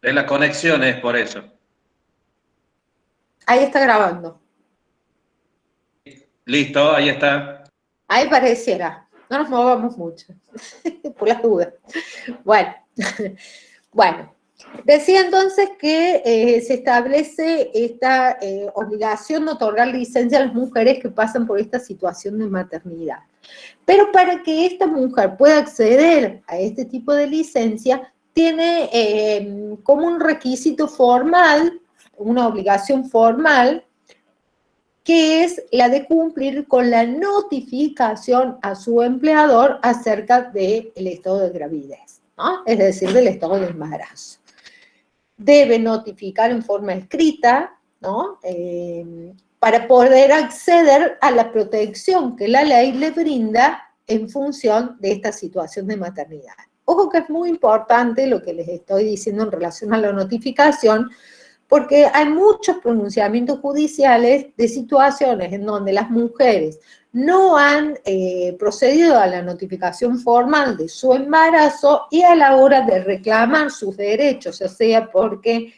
De la conexión es por eso. Ahí está grabando. Listo, ahí está. Ahí pareciera. No nos movamos mucho, por las dudas. Bueno, bueno. Decía entonces que se establece esta obligación de otorgar licencia a las mujeres que pasan por esta situación de maternidad. Pero para que esta mujer pueda acceder a este tipo de licencia, tiene como un requisito formal, una obligación formal, que es la de cumplir con la notificación a su empleador acerca del estado de gravidez, ¿no? Es decir, del estado de embarazo. Debe notificar en forma escrita, ¿no? Para poder acceder a la protección que la ley le brinda en función de esta situación de maternidad. Ojo que es muy importante lo que les estoy diciendo en relación a la notificación, porque hay muchos pronunciamientos judiciales de situaciones en donde las mujeres no han procedido a la notificación formal de su embarazo y a la hora de reclamar sus derechos, ya sea porque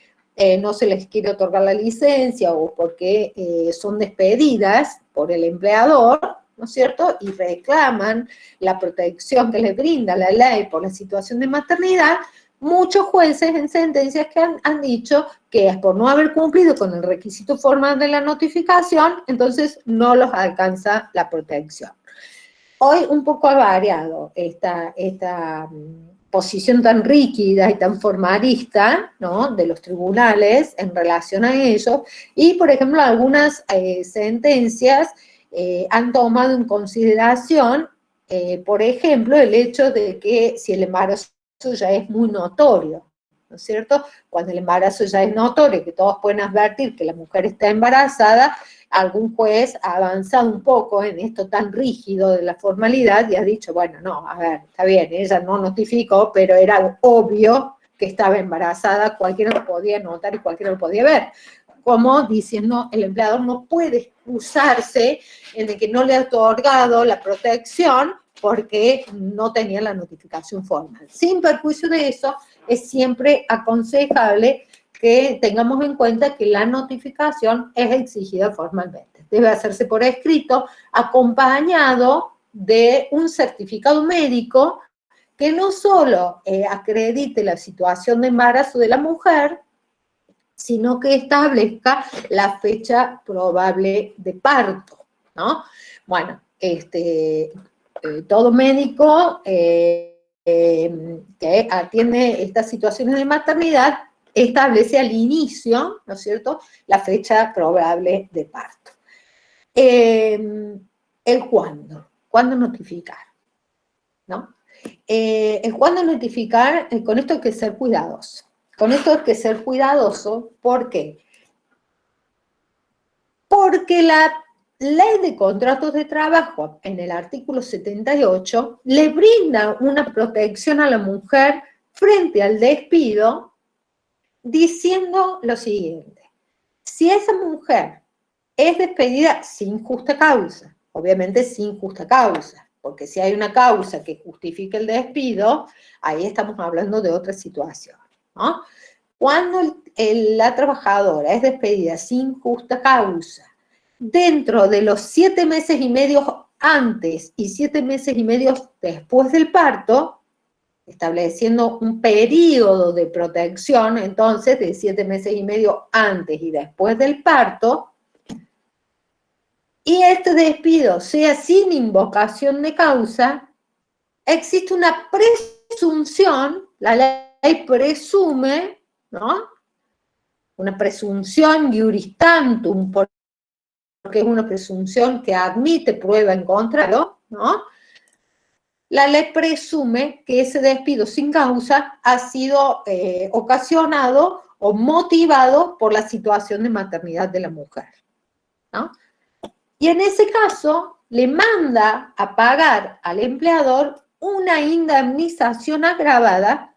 no se les quiere otorgar la licencia o porque son despedidas por el empleador, ¿no es cierto? Y reclaman la protección que les brinda la ley por la situación de maternidad. Muchos jueces en sentencias que han dicho que es por no haber cumplido con el requisito formal de la notificación, entonces no los alcanza la protección. Hoy un poco ha variado esta posición tan rígida y tan formalista, ¿no?, de los tribunales en relación a ello, y por ejemplo algunas sentencias han tomado en consideración, por ejemplo, el hecho de que si el embarazo ya es muy notorio, ¿no es cierto? Cuando el embarazo ya es notorio, que todos pueden advertir que la mujer está embarazada, algún juez ha avanzado un poco en esto tan rígido de la formalidad y ha dicho, bueno, no, a ver, está bien, ella no notificó, pero era obvio que estaba embarazada, cualquiera lo podía notar y cualquiera lo podía ver. Como diciendo, el empleador no puede excusarse en el que no le ha otorgado la protección porque no tenía la notificación formal. Sin perjuicio de eso, es siempre aconsejable que tengamos en cuenta que la notificación es exigida formalmente. Debe hacerse por escrito, acompañado de un certificado médico que no solo acredite la situación de embarazo de la mujer, sino que establezca la fecha probable de parto, ¿no? Bueno, todo médico que atiende estas situaciones de maternidad establece al inicio, ¿no es cierto?, la fecha probable de parto. El cuándo notificar, ¿no? El cuándo notificar, con esto hay que ser cuidadoso. Con esto hay que ser cuidadoso, ¿por qué? Porque la Ley de Contratos de Trabajo, en el artículo 78, le brinda una protección a la mujer frente al despido, diciendo lo siguiente: si esa mujer es despedida sin justa causa, obviamente sin justa causa, porque si hay una causa que justifique el despido, ahí estamos hablando de otra situación, ¿no? Cuando la trabajadora es despedida sin justa causa, dentro de los 7 meses y medio antes y 7 meses y medio después del parto, estableciendo un periodo de protección, entonces, de 7 meses y medio antes y después del parto, y este despido sea sin invocación de causa, existe una presunción, la ley presume, ¿no?, una presunción iuris tantum, porque es una presunción que admite prueba en contrario, ¿no? La ley presume que ese despido sin causa ha sido ocasionado o motivado por la situación de maternidad de la mujer, ¿no? Y en ese caso le manda a pagar al empleador una indemnización agravada,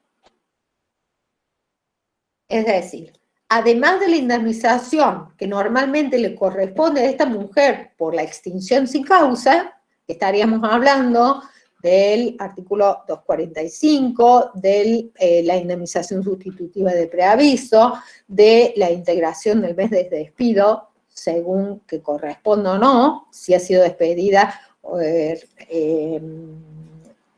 es decir, además de la indemnización que normalmente le corresponde a esta mujer por la extinción sin causa, que estaríamos hablando del artículo 245, de la indemnización sustitutiva de preaviso, de la integración del mes de despido, según que corresponda o no, si ha sido despedida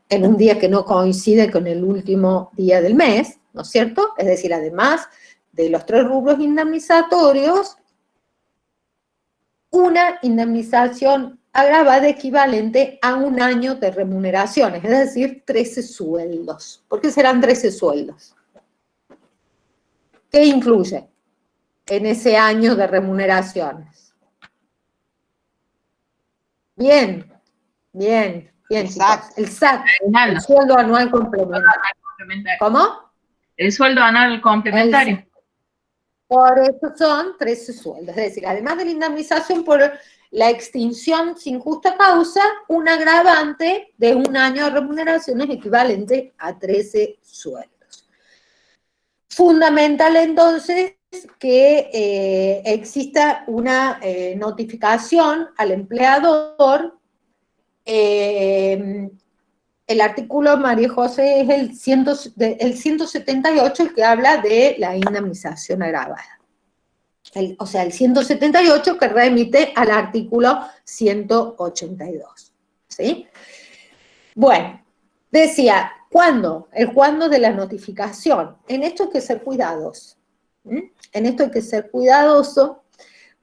en un día que no coincide con el último día del mes, ¿no es cierto? Es decir, además de los 3 rubros indemnizatorios, una indemnización agravada equivalente a 1 año de remuneraciones, es decir, 13 sueldos. ¿Por qué serán 13 sueldos? ¿Qué incluye en ese año de remuneraciones? Bien, bien, bien, chicos. El SAT, el sueldo anual complementario. ¿Cómo? El sueldo anual complementario. Por eso son 13 sueldos. Es decir, además de la indemnización por la extinción sin justa causa, un agravante de 1 año de remuneraciones equivalente a 13 sueldos. Fundamental entonces que exista una notificación al empleador. El artículo, María José, es el 178, el que habla de la indemnización agravada. O sea, el 178 que remite al artículo 182. ¿Sí? Bueno, decía, ¿cuándo? El cuándo de la notificación. En esto hay que ser cuidadoso. En esto hay que ser cuidadoso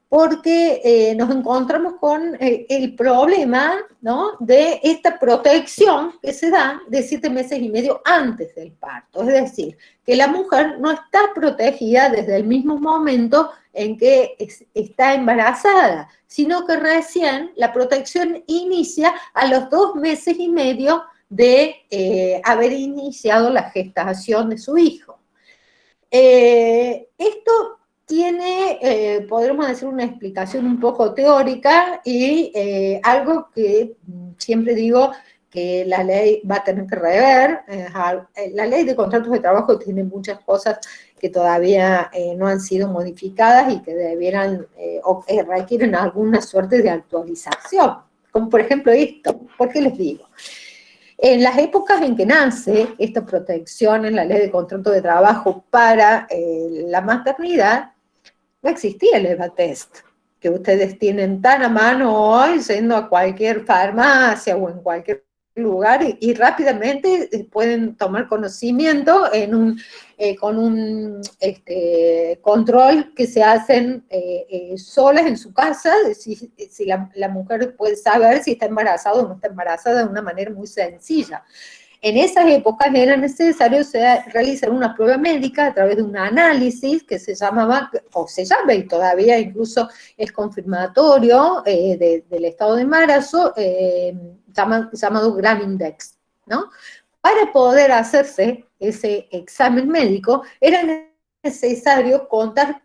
porque nos encontramos con el problema, ¿no?, de esta protección que se da de 7 meses y medio antes del parto. Es decir, que la mujer no está protegida desde el mismo momento en que está embarazada, sino que recién la protección inicia a los 2 meses y medio de haber iniciado la gestación de su hijo. Esto tiene, podremos decir, una explicación un poco teórica y algo que siempre digo que la ley va a tener que rever. La ley de contratos de trabajo tiene muchas cosas que todavía no han sido modificadas y que debieran o requieren alguna suerte de actualización, como por ejemplo esto. ¿Por qué les digo? En las épocas en que nace esta protección en la ley de contrato de trabajo para la maternidad, no existía el EVA-test, que ustedes tienen tan a mano hoy, yendo a cualquier farmacia o en cualquier lugar y rápidamente pueden tomar conocimiento con un control que se hacen solas en su casa, si la mujer puede saber si está embarazada o no está embarazada de una manera muy sencilla. En esas épocas era necesario realizar una prueba médica a través de un análisis que se llamaba, o se llama y todavía incluso es confirmatorio del estado de embarazo, llamado Gram Index, ¿no? Para poder hacerse ese examen médico era necesario contar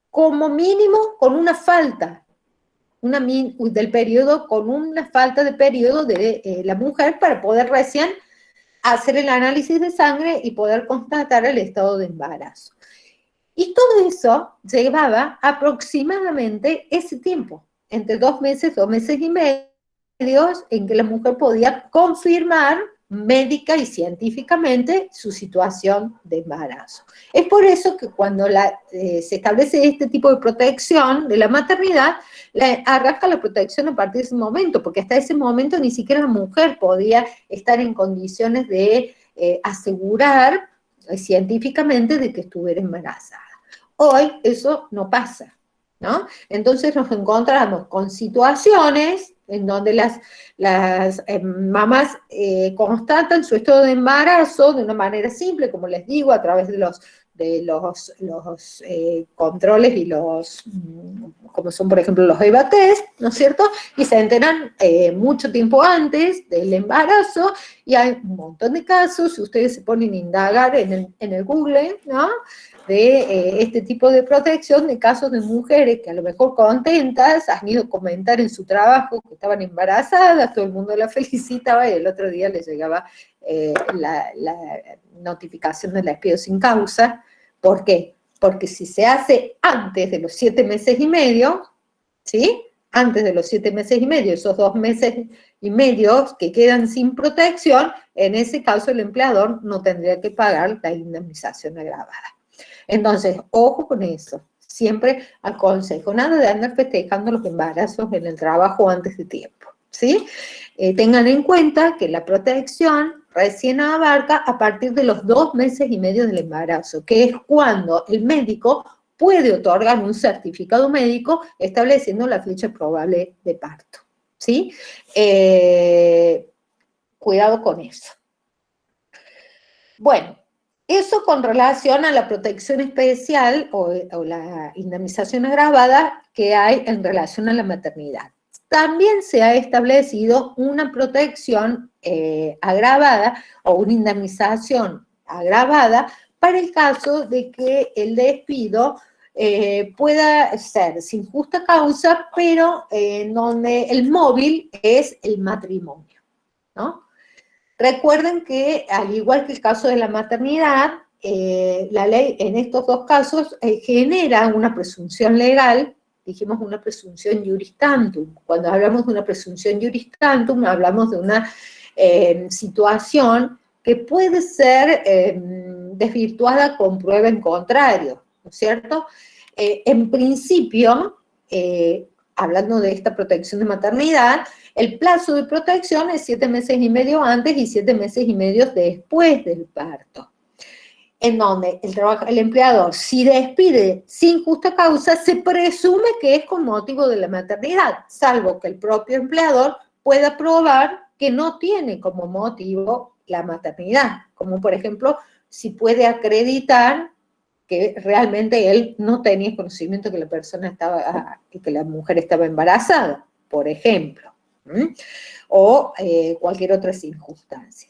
como mínimo con una falta del periodo, con una falta de periodo de la mujer para poder recién hacer el análisis de sangre y poder constatar el estado de embarazo. Y todo eso llevaba aproximadamente ese tiempo, entre 2 meses, 2 meses y medio, en que la mujer podía confirmar médica y científicamente su situación de embarazo. Es por eso que cuando se establece este tipo de protección de la maternidad, arranca la protección a partir de ese momento, porque hasta ese momento ni siquiera la mujer podía estar en condiciones de asegurar científicamente de que estuviera embarazada. Hoy eso no pasa, ¿no? Entonces nos encontramos con situaciones en donde las mamás constatan su estado de embarazo de una manera simple, como les digo, a través de los controles y como son por ejemplo los EVA-test, ¿no es cierto? Y se enteran mucho tiempo antes del embarazo, y hay un montón de casos, si ustedes se ponen a indagar en el Google, ¿no?, de este tipo de protección, de casos de mujeres que a lo mejor contentas han ido a comentar en su trabajo que estaban embarazadas, todo el mundo la felicitaba y el otro día les llegaba la notificación del despido sin causa. ¿Por qué? Porque si se hace antes de los 7 meses y medio, ¿sí?, antes de los 7 meses y medio, esos 2 meses y medio que quedan sin protección, en ese caso el empleador no tendría que pagar la indemnización agravada. Entonces, ojo con eso. Siempre aconsejo, nada de andar festejando los embarazos en el trabajo antes de tiempo, ¿sí? Tengan en cuenta que la protección recién abarca a partir de los 2 meses y medio del embarazo, que es cuando el médico puede otorgar un certificado médico estableciendo la fecha probable de parto, ¿sí? Cuidado con eso. Bueno, eso con relación a la protección especial o la indemnización agravada que hay en relación a la maternidad. También se ha establecido una protección agravada o una indemnización agravada para el caso de que el despido pueda ser sin justa causa, pero donde el móvil es el matrimonio, ¿no? Recuerden que, al igual que el caso de la maternidad, la ley en estos dos casos genera una presunción legal, dijimos una presunción juris tantum. Cuando hablamos de una presunción juris tantum, hablamos de una situación que puede ser desvirtuada con prueba en contrario, ¿no es cierto? En principio, hablando de esta protección de maternidad, el plazo de protección es 7 meses y medio antes y 7 meses y medio después del parto. En donde el empleador, si despide sin justa causa, se presume que es con motivo de la maternidad, salvo que el propio empleador pueda probar que no tiene como motivo la maternidad. Como por ejemplo, si puede acreditar que realmente él no tenía conocimiento que la persona estaba, que la mujer estaba embarazada, por ejemplo. O cualquier otra circunstancia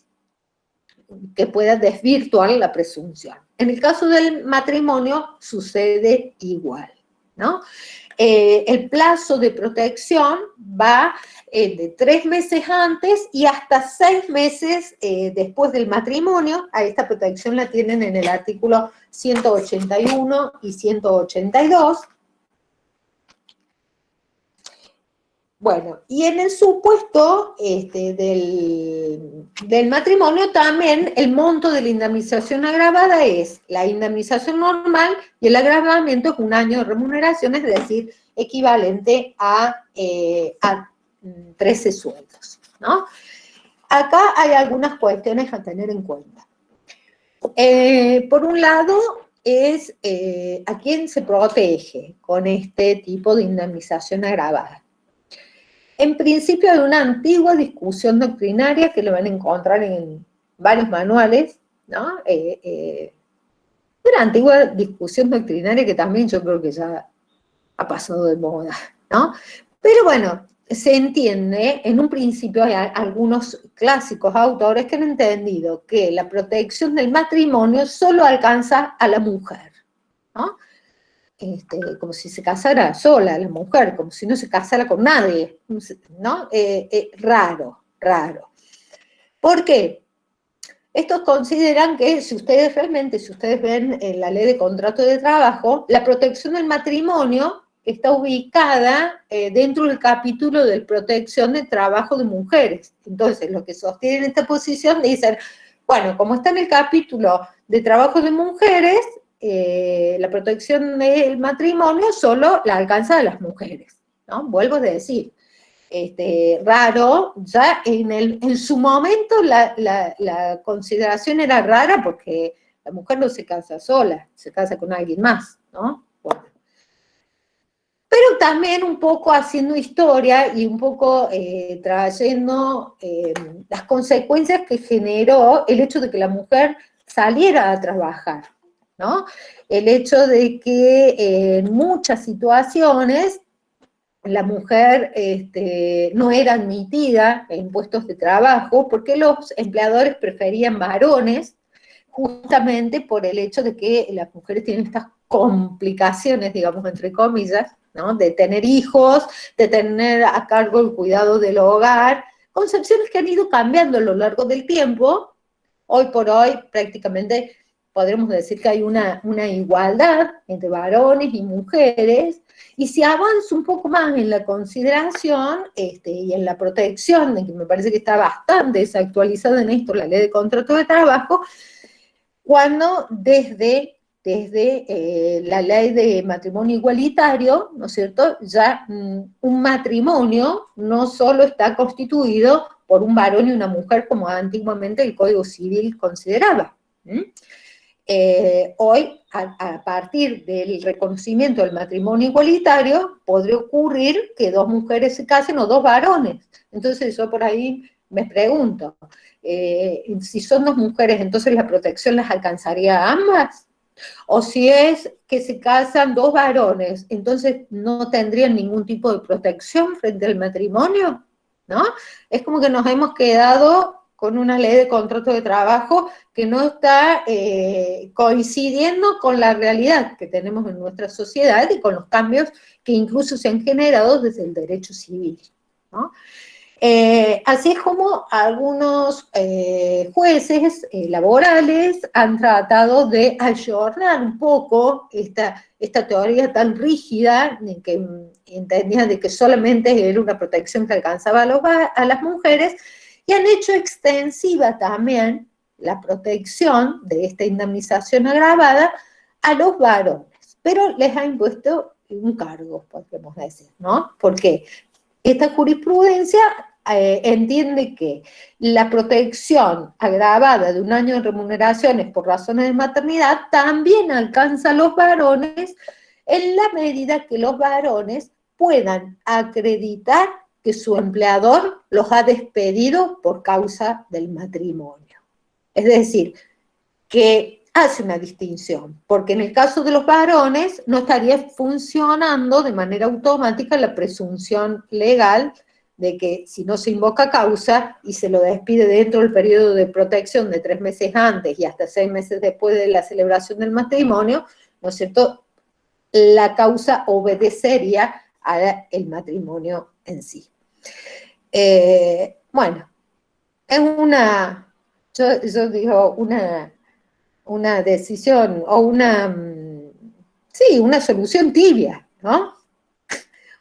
que pueda desvirtuar la presunción. En el caso del matrimonio sucede igual, ¿no? El plazo de protección va de 3 meses antes y hasta 6 meses después del matrimonio. A esta protección la tienen en el artículo 181 y 182. Bueno, y en el supuesto del matrimonio también el monto de la indemnización agravada es la indemnización normal y el agravamiento es 1 año de remuneración, es decir, equivalente a 13 sueldos, ¿no? Acá hay algunas cuestiones a tener en cuenta. Por un lado, es a quién se protege con este tipo de indemnización agravada. En principio hay una antigua discusión doctrinaria que lo van a encontrar en varios manuales, ¿no? Una antigua discusión doctrinaria que también yo creo que ya ha pasado de moda, ¿no? Pero bueno, se entiende, en un principio hay algunos clásicos autores que han entendido que la protección del matrimonio solo alcanza a la mujer, ¿no? Como si se casara sola la mujer, como si no se casara con nadie, ¿no? Raro. ¿Por qué? Estos consideran que si ustedes ven en la ley de contrato de trabajo, la protección del matrimonio está ubicada dentro del capítulo de protección de trabajo de mujeres. Entonces, los que sostienen esta posición dicen, bueno, como está en el capítulo de trabajo de mujeres, la protección del matrimonio solo la alcanza a las mujeres, ¿no? Vuelvo a decir, raro, ya en su momento la consideración era rara porque la mujer no se casa sola, se casa con alguien más, ¿no? Bueno. Pero también un poco haciendo historia y un poco trayendo las consecuencias que generó el hecho de que la mujer saliera a trabajar, ¿no? El hecho de que en muchas situaciones la mujer no era admitida en puestos de trabajo porque los empleadores preferían varones justamente por el hecho de que las mujeres tienen estas complicaciones, digamos, entre comillas, ¿no? De tener hijos, de tener a cargo el cuidado del hogar, concepciones que han ido cambiando a lo largo del tiempo. Hoy por hoy prácticamente podremos decir que hay una igualdad entre varones y mujeres, y si avanza un poco más en la consideración y en la protección, de que me parece que está bastante desactualizada en esto la ley de contrato de trabajo, cuando desde la ley de matrimonio igualitario, ¿no es cierto?, ya un matrimonio no solo está constituido por un varón y una mujer como antiguamente el Código Civil consideraba. Hoy, a partir del reconocimiento del matrimonio igualitario, podría ocurrir que dos mujeres se casen o dos varones. Entonces yo por ahí me pregunto, si son dos mujeres, entonces la protección las alcanzaría a ambas. O si es que se casan dos varones, entonces no tendrían ningún tipo de protección frente al matrimonio, ¿no? Es como que nos hemos quedado con una ley de contrato de trabajo que no está coincidiendo con la realidad que tenemos en nuestra sociedad y con los cambios que incluso se han generado desde el derecho civil, ¿no? Así es como algunos jueces laborales han tratado de ayornar un poco esta teoría tan rígida, de que entendía de que solamente era una protección que alcanzaba a las mujeres, y han hecho extensiva también la protección de esta indemnización agravada a los varones, pero les ha impuesto un cargo, podemos decir, ¿no? Porque esta jurisprudencia entiende que la protección agravada de un año de remuneraciones por razones de maternidad también alcanza a los varones en la medida que los varones puedan acreditar que su empleador los ha despedido por causa del matrimonio. Es decir, que hace una distinción, porque en el caso de los varones no estaría funcionando de manera automática la presunción legal de que si no se invoca causa y se lo despide dentro del periodo de protección de 3 meses antes y hasta 6 meses después de la celebración del matrimonio, ¿no es cierto?, la causa obedecería al matrimonio en sí. Bueno, es yo digo, una decisión o una solución tibia, ¿no?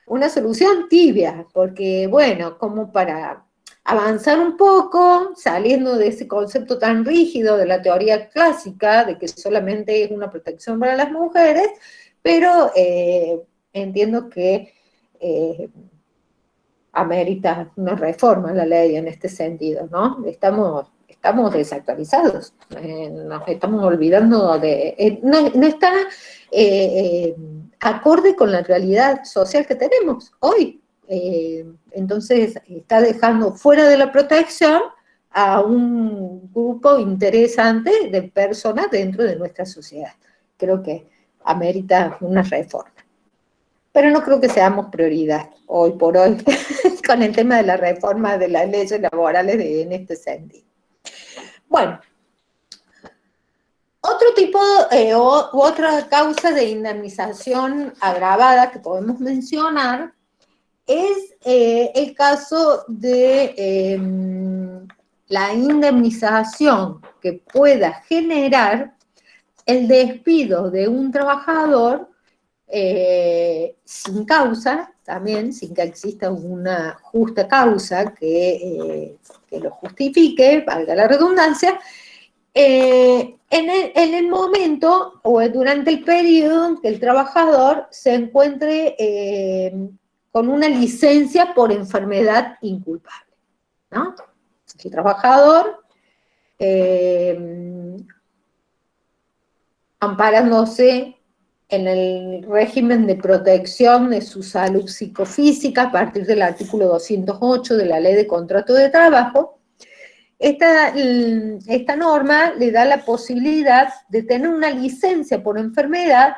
Una solución tibia, porque, bueno, como para avanzar un poco, saliendo de ese concepto tan rígido de la teoría clásica, de que solamente es una protección para las mujeres, pero entiendo que amerita una reforma a la ley en este sentido, ¿no? Estamos desactualizados, nos estamos olvidando de... no está acorde con la realidad social que tenemos hoy. Entonces está dejando fuera de la protección a un grupo interesante de personas dentro de nuestra sociedad. Creo que amerita una reforma. Pero no creo que seamos prioridad hoy por hoy con el tema de la reforma de las leyes laborales en este sentido. Bueno, otro tipo u otra causa de indemnización agravada que podemos mencionar es el caso de la indemnización que pueda generar el despido de un trabajador sin causa, también, sin que exista una justa causa que lo justifique, valga la redundancia, en el momento o durante el periodo en que el trabajador se encuentre con una licencia por enfermedad inculpable, ¿no? El trabajador, amparándose en el régimen de protección de su salud psicofísica a partir del artículo 208 de la Ley de Contrato de Trabajo, esta norma le da la posibilidad de tener una licencia por enfermedad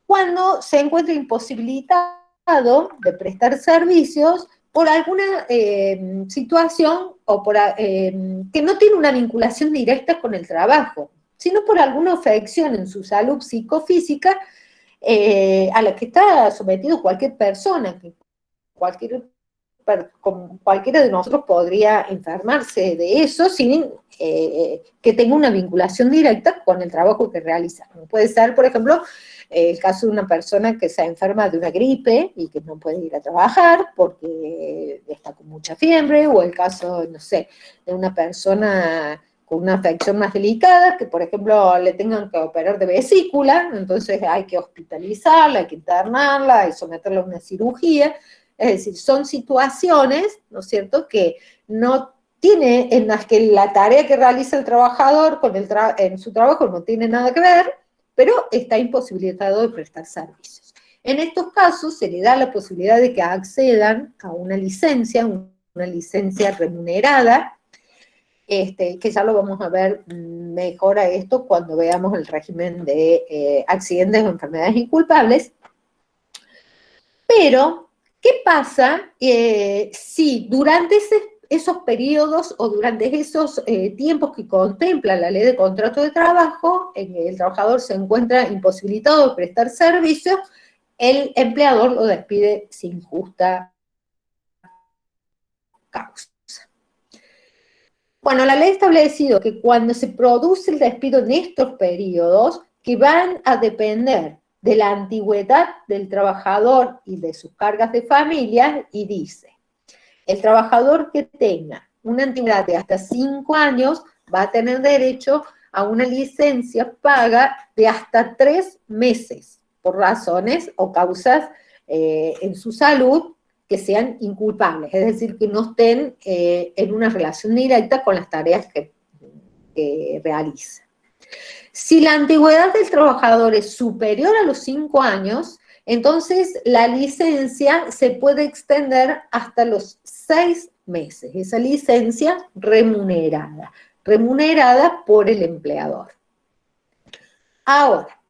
cuando se encuentra imposibilitado de prestar servicios por alguna situación o que no tiene una vinculación directa con el trabajo, sino por alguna afección en su salud psicofísica a la que está sometido cualquier persona como cualquiera de nosotros podría enfermarse de eso sin que tenga una vinculación directa con el trabajo que realiza. Puede ser, por ejemplo, el caso de una persona que se enferma de una gripe y que no puede ir a trabajar porque está con mucha fiebre, o el caso, no sé, de una persona con una afección más delicada, que por ejemplo le tengan que operar de vesícula, entonces hay que hospitalizarla, hay que internarla, hay que someterla a una cirugía. Es decir, son situaciones, ¿no es cierto?, que no tiene, en las que la tarea que realiza el trabajador con en su trabajo no tiene nada que ver, pero está imposibilitado de prestar servicios. En estos casos se le da la posibilidad de que accedan a una licencia remunerada, que ya lo vamos a ver mejor a esto cuando veamos el régimen de accidentes o enfermedades inculpables. Pero, ¿qué pasa si durante esos periodos o durante esos tiempos que contempla la ley de contrato de trabajo, en que el trabajador se encuentra imposibilitado de prestar servicios, el empleador lo despide sin justa causa? Bueno, la ley ha establecido que cuando se produce el despido en estos periodos, que van a depender de la antigüedad del trabajador y de sus cargas de familia, y dice, el trabajador que tenga una antigüedad de hasta 5 años va a tener derecho a una licencia paga de hasta 3 meses, por razones o causas en su salud que sean inculpables, es decir, que no estén en una relación directa con las tareas que realiza. Si la antigüedad del trabajador es superior a los 5 años, entonces la licencia se puede extender hasta los 6 meses, esa licencia remunerada por el empleador. Ahora,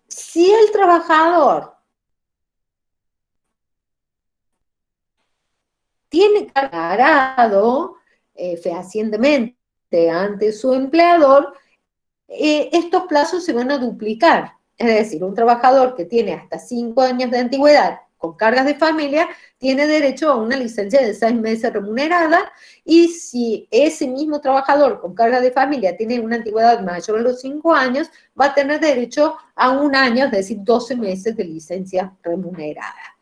si el trabajador tiene declarado fehacientemente ante su empleador, estos plazos se van a duplicar. Es decir, un trabajador que tiene hasta 5 años de antigüedad con cargas de familia tiene derecho a una licencia de 6 meses remunerada, y si ese mismo trabajador con cargas de familia tiene una antigüedad mayor a los 5 años, va a tener derecho a 1 año, es decir, 12 meses de licencia remunerada.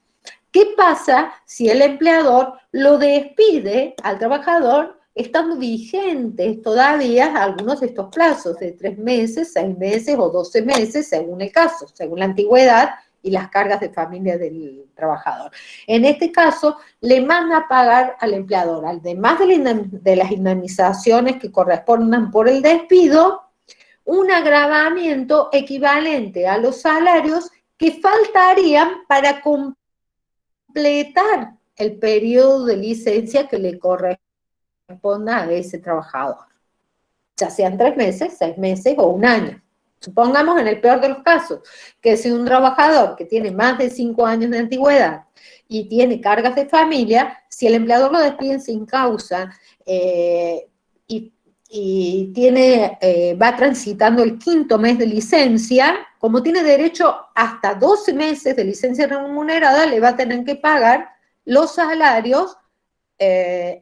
¿Qué pasa si el empleador lo despide al trabajador estando vigentes todavía algunos de estos plazos de 3 meses, 6 meses o 12 meses, según el caso, según la antigüedad y las cargas de familia del trabajador? En este caso, le manda a pagar al empleador, además de las indemnizaciones que correspondan por el despido, un agravamiento equivalente a los salarios que faltarían para completar el periodo de licencia que le corresponda a ese trabajador, ya sean 3 meses, 6 meses o 1 año. Supongamos, en el peor de los casos, que si un trabajador que tiene más de 5 años de antigüedad y tiene cargas de familia, si el empleador lo despide sin causa y va transitando el 5º mes de licencia, como tiene derecho hasta 12 meses de licencia remunerada, le va a tener que pagar los salarios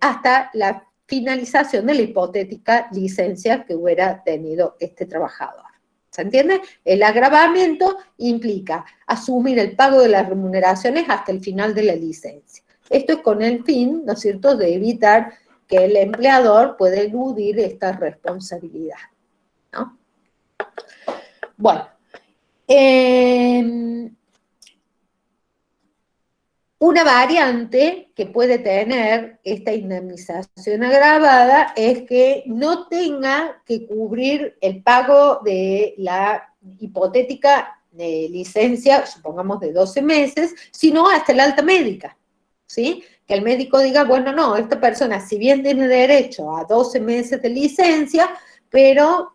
hasta la finalización de la hipotética licencia que hubiera tenido este trabajador. ¿Se entiende? El agravamiento implica asumir el pago de las remuneraciones hasta el final de la licencia. Esto es con el fin, ¿no es cierto?, de evitar que el empleador pueda eludir esta responsabilidad, ¿no? Bueno, una variante que puede tener esta indemnización agravada es que no tenga que cubrir el pago de la hipotética licencia, supongamos de 12 meses, sino hasta el alta médica, ¿sí? Que el médico diga, bueno, no, esta persona si bien tiene derecho a 12 meses de licencia, pero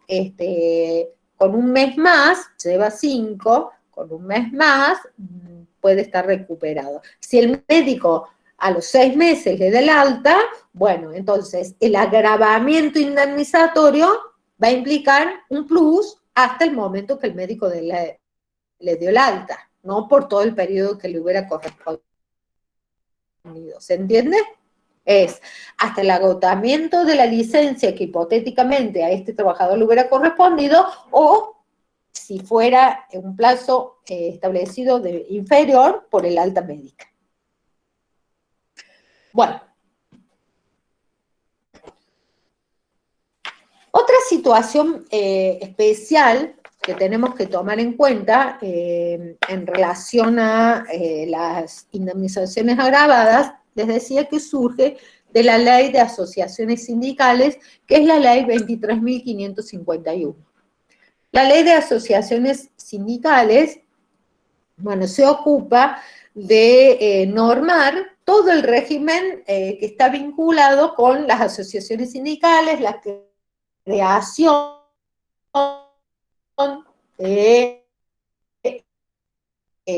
con un mes más, lleva 5, con un mes más puede estar recuperado. Si el médico a los 6 meses le da el alta, bueno, entonces el agravamiento indemnizatorio va a implicar un plus hasta el momento que el médico le dio el alta, no por todo el periodo que le hubiera correspondido. ¿Se entiende? es hasta el agotamiento de la licencia que hipotéticamente a este trabajador le hubiera correspondido, o si fuera en un plazo establecido inferior por el alta médica. Bueno. Otra situación especial que tenemos que tomar en cuenta en relación a las indemnizaciones agravadas, les decía que surge de la Ley de Asociaciones Sindicales, que es la Ley 23.551. La Ley de Asociaciones Sindicales, bueno, se ocupa de normar todo el régimen que está vinculado con las asociaciones sindicales, la creación de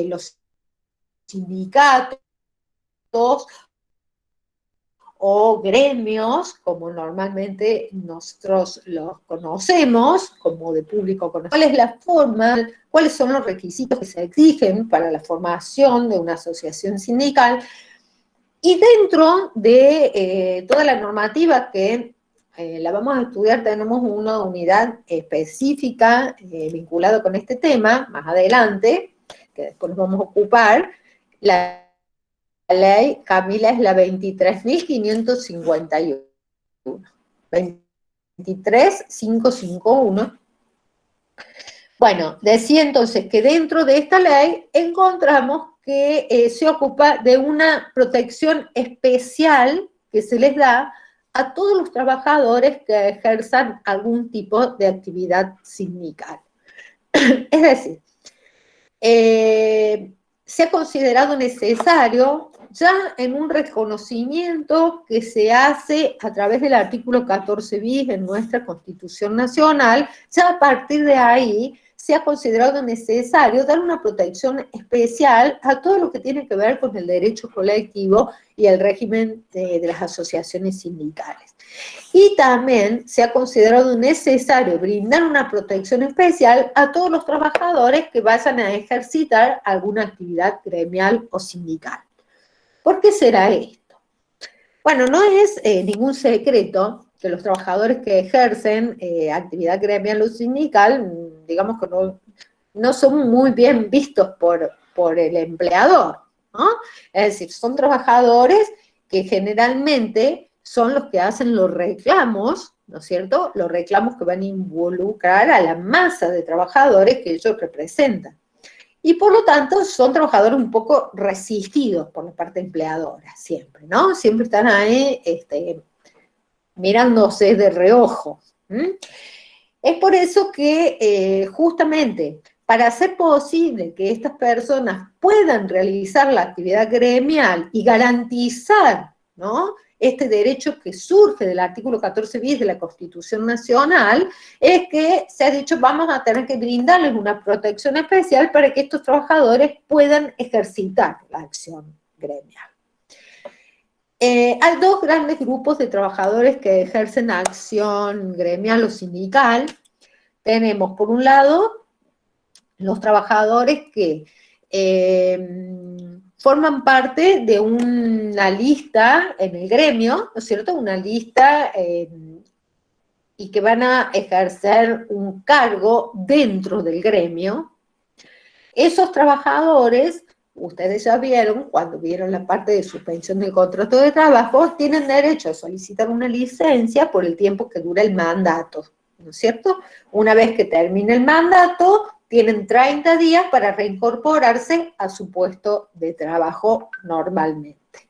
los sindicatos o gremios, como normalmente nosotros los conocemos, como de público conocido. ¿Cuál es la forma? ¿Cuáles son los requisitos que se exigen para la formación de una asociación sindical? Y dentro de toda la normativa que la vamos a estudiar, tenemos una unidad específica vinculada con este tema, más adelante, que después nos vamos a ocupar. La ley, Camila, es la 23.551. 23.551. Bueno, decía entonces que dentro de esta ley encontramos que se ocupa de una protección especial que se les da a todos los trabajadores que ejerzan algún tipo de actividad sindical. Es decir, se ha considerado necesario ya en un reconocimiento que se hace a través del artículo 14 bis en nuestra Constitución Nacional, ya a partir de ahí se ha considerado necesario dar una protección especial a todo lo que tiene que ver con el derecho colectivo y el régimen de las asociaciones sindicales. Y también se ha considerado necesario brindar una protección especial a todos los trabajadores que vayan a ejercitar alguna actividad gremial o sindical. ¿Por qué será esto? Bueno, no es ningún secreto que los trabajadores que ejercen actividad gremial o sindical, digamos que no son muy bien vistos por el empleador, ¿no? Es decir, son trabajadores que generalmente son los que hacen los reclamos, ¿no es cierto? Los reclamos que van a involucrar a la masa de trabajadores que ellos representan. Y por lo tanto son trabajadores un poco resistidos por la parte empleadora, siempre, ¿no? Siempre están ahí mirándose de reojo. Es por eso que justamente para hacer posible que estas personas puedan realizar la actividad gremial y garantizar, ¿no?, este derecho que surge del artículo 14 bis de la Constitución Nacional, es que se ha dicho vamos a tener que brindarles una protección especial para que estos trabajadores puedan ejercitar la acción gremial. Hay dos grandes grupos de trabajadores que ejercen acción gremial o sindical. Tenemos, por un lado, los trabajadores que forman parte de una lista en el gremio, ¿no es cierto?, una lista y que van a ejercer un cargo dentro del gremio. Esos trabajadores, ustedes ya vieron, cuando vieron la parte de suspensión del contrato de trabajo, tienen derecho a solicitar una licencia por el tiempo que dura el mandato, ¿no es cierto? Una vez que termine el mandato, tienen 30 días para reincorporarse a su puesto de trabajo normalmente.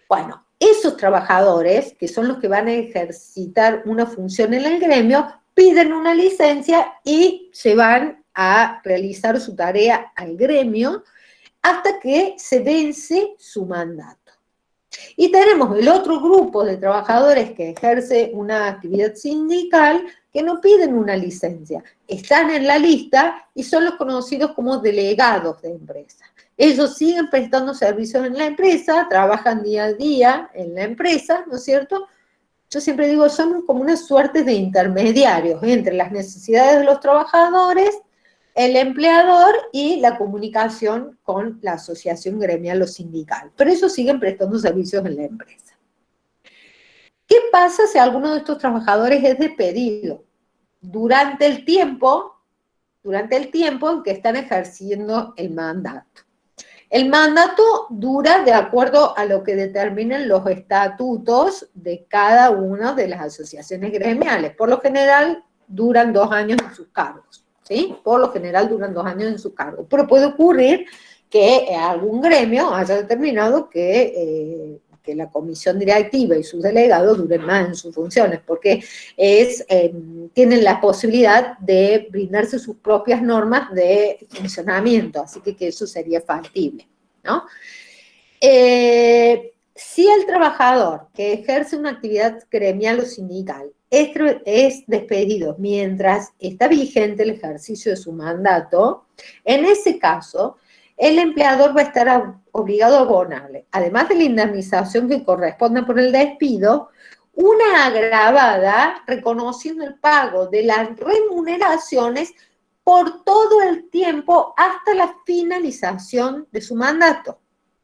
Bueno, esos trabajadores, que son los que van a ejercitar una función en el gremio, piden una licencia y se van a realizar su tarea al gremio hasta que se vence su mandato. Y tenemos el otro grupo de trabajadores que ejerce una actividad sindical que no piden una licencia, están en la lista y son los conocidos como delegados de empresa. Ellos siguen prestando servicios en la empresa, trabajan día a día en la empresa, ¿no es cierto? Yo siempre digo, son como una suerte de intermediarios entre las necesidades de los trabajadores, el empleador y la comunicación con la asociación gremial o sindical. Pero ellos siguen prestando servicios en la empresa. ¿Qué pasa si alguno de estos trabajadores es despedido durante el tiempo en que están ejerciendo el mandato? El mandato dura de acuerdo a lo que determinen los estatutos de cada una de las asociaciones gremiales. Por lo general, duran 2 años en sus cargos, ¿sí? Por lo general duran 2 años en su cargo. Pero puede ocurrir que algún gremio haya determinado que la comisión directiva y sus delegados duren más en sus funciones, porque tienen la posibilidad de brindarse sus propias normas de funcionamiento, así que eso sería factible, ¿no? Si el trabajador que ejerce una actividad gremial o sindical es despedido mientras está vigente el ejercicio de su mandato, en ese caso, el empleador va a estar obligado a abonarle, además de la indemnización que corresponde por el despido, una agravada reconociendo el pago de las remuneraciones por todo el tiempo hasta la finalización de su mandato,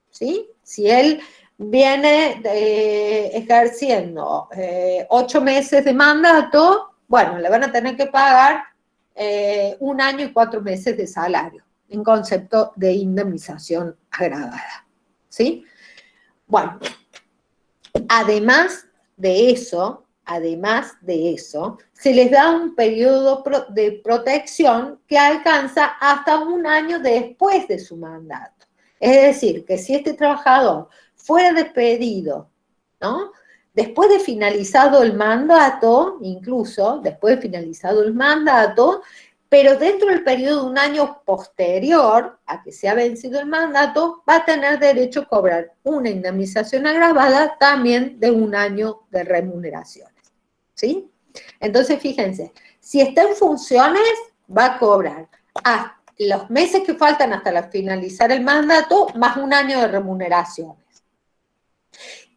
¿sí? Si él viene ejerciendo 8 meses de mandato, bueno, le van a tener que pagar 1 año y 4 meses de salario, en concepto de indemnización agravada, ¿sí? Bueno, además de eso, se les da un periodo de protección que alcanza hasta 1 año después de su mandato. Es decir, que si este trabajador fuera despedido, ¿no?, después de finalizado el mandato, incluso después de finalizado el mandato, pero dentro del periodo de 1 año posterior a que se ha vencido el mandato, va a tener derecho a cobrar una indemnización agravada también de 1 año de remuneraciones, ¿sí? Entonces, fíjense, si está en funciones, va a cobrar hasta los meses que faltan hasta finalizar el mandato, más 1 año de remuneraciones.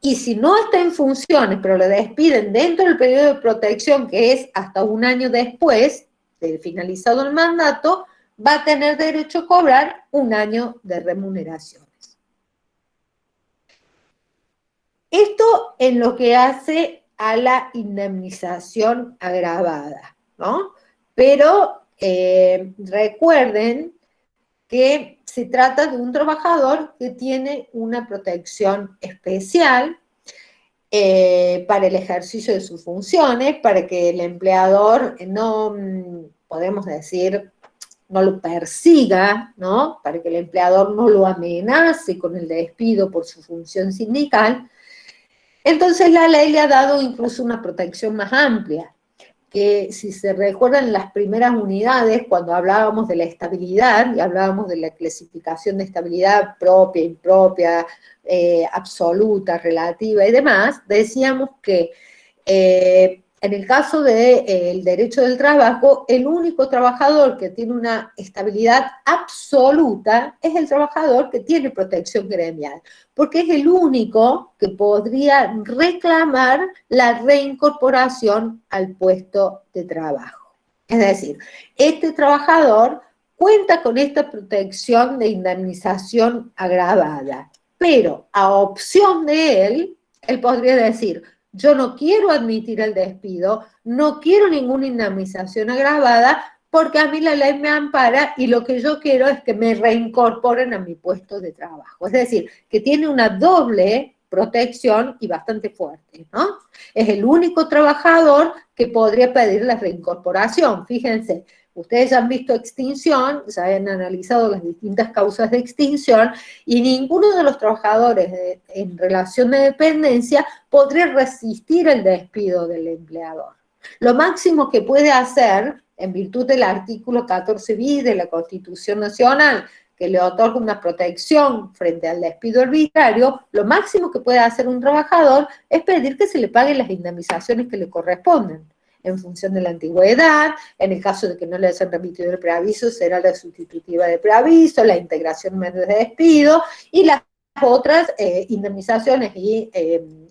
Y si no está en funciones, pero le despiden dentro del periodo de protección, que es hasta 1 año después de finalizado el mandato, va a tener derecho a cobrar 1 año de remuneraciones. Esto en lo que hace a la indemnización agravada, ¿no? Pero recuerden que se trata de un trabajador que tiene una protección especial para el ejercicio de sus funciones, para que el empleador no, podemos decir, no lo persiga, ¿no? Para que el empleador no lo amenace con el despido por su función sindical. Entonces la ley le ha dado incluso una protección más amplia, que si se recuerdan las primeras unidades, cuando hablábamos de la estabilidad, y hablábamos de la clasificación de estabilidad propia, impropia, absoluta, relativa y demás, decíamos que en el caso del derecho del trabajo, el único trabajador que tiene una estabilidad absoluta es el trabajador que tiene protección gremial, porque es el único que podría reclamar la reincorporación al puesto de trabajo. Es decir, este trabajador cuenta con esta protección de indemnización agravada, pero a opción de él podría decir: yo no quiero admitir el despido, no quiero ninguna indemnización agravada, porque a mí la ley me ampara y lo que yo quiero es que me reincorporen a mi puesto de trabajo. Es decir, que tiene una doble protección y bastante fuerte, ¿no? Es el único trabajador que podría pedir la reincorporación. Fíjense, ustedes ya han visto extinción, ya han analizado las distintas causas de extinción, y ninguno de los trabajadores en relación de dependencia podría resistir el despido del empleador. Lo máximo que puede hacer, en virtud del artículo 14 bis de la Constitución Nacional, que le otorga una protección frente al despido arbitrario, lo máximo que puede hacer un trabajador es pedir que se le paguen las indemnizaciones que le corresponden, en función de la antigüedad. En el caso de que no le hayan remitido el preaviso, será la sustitutiva de preaviso, la integración medios de despido, y las otras indemnizaciones y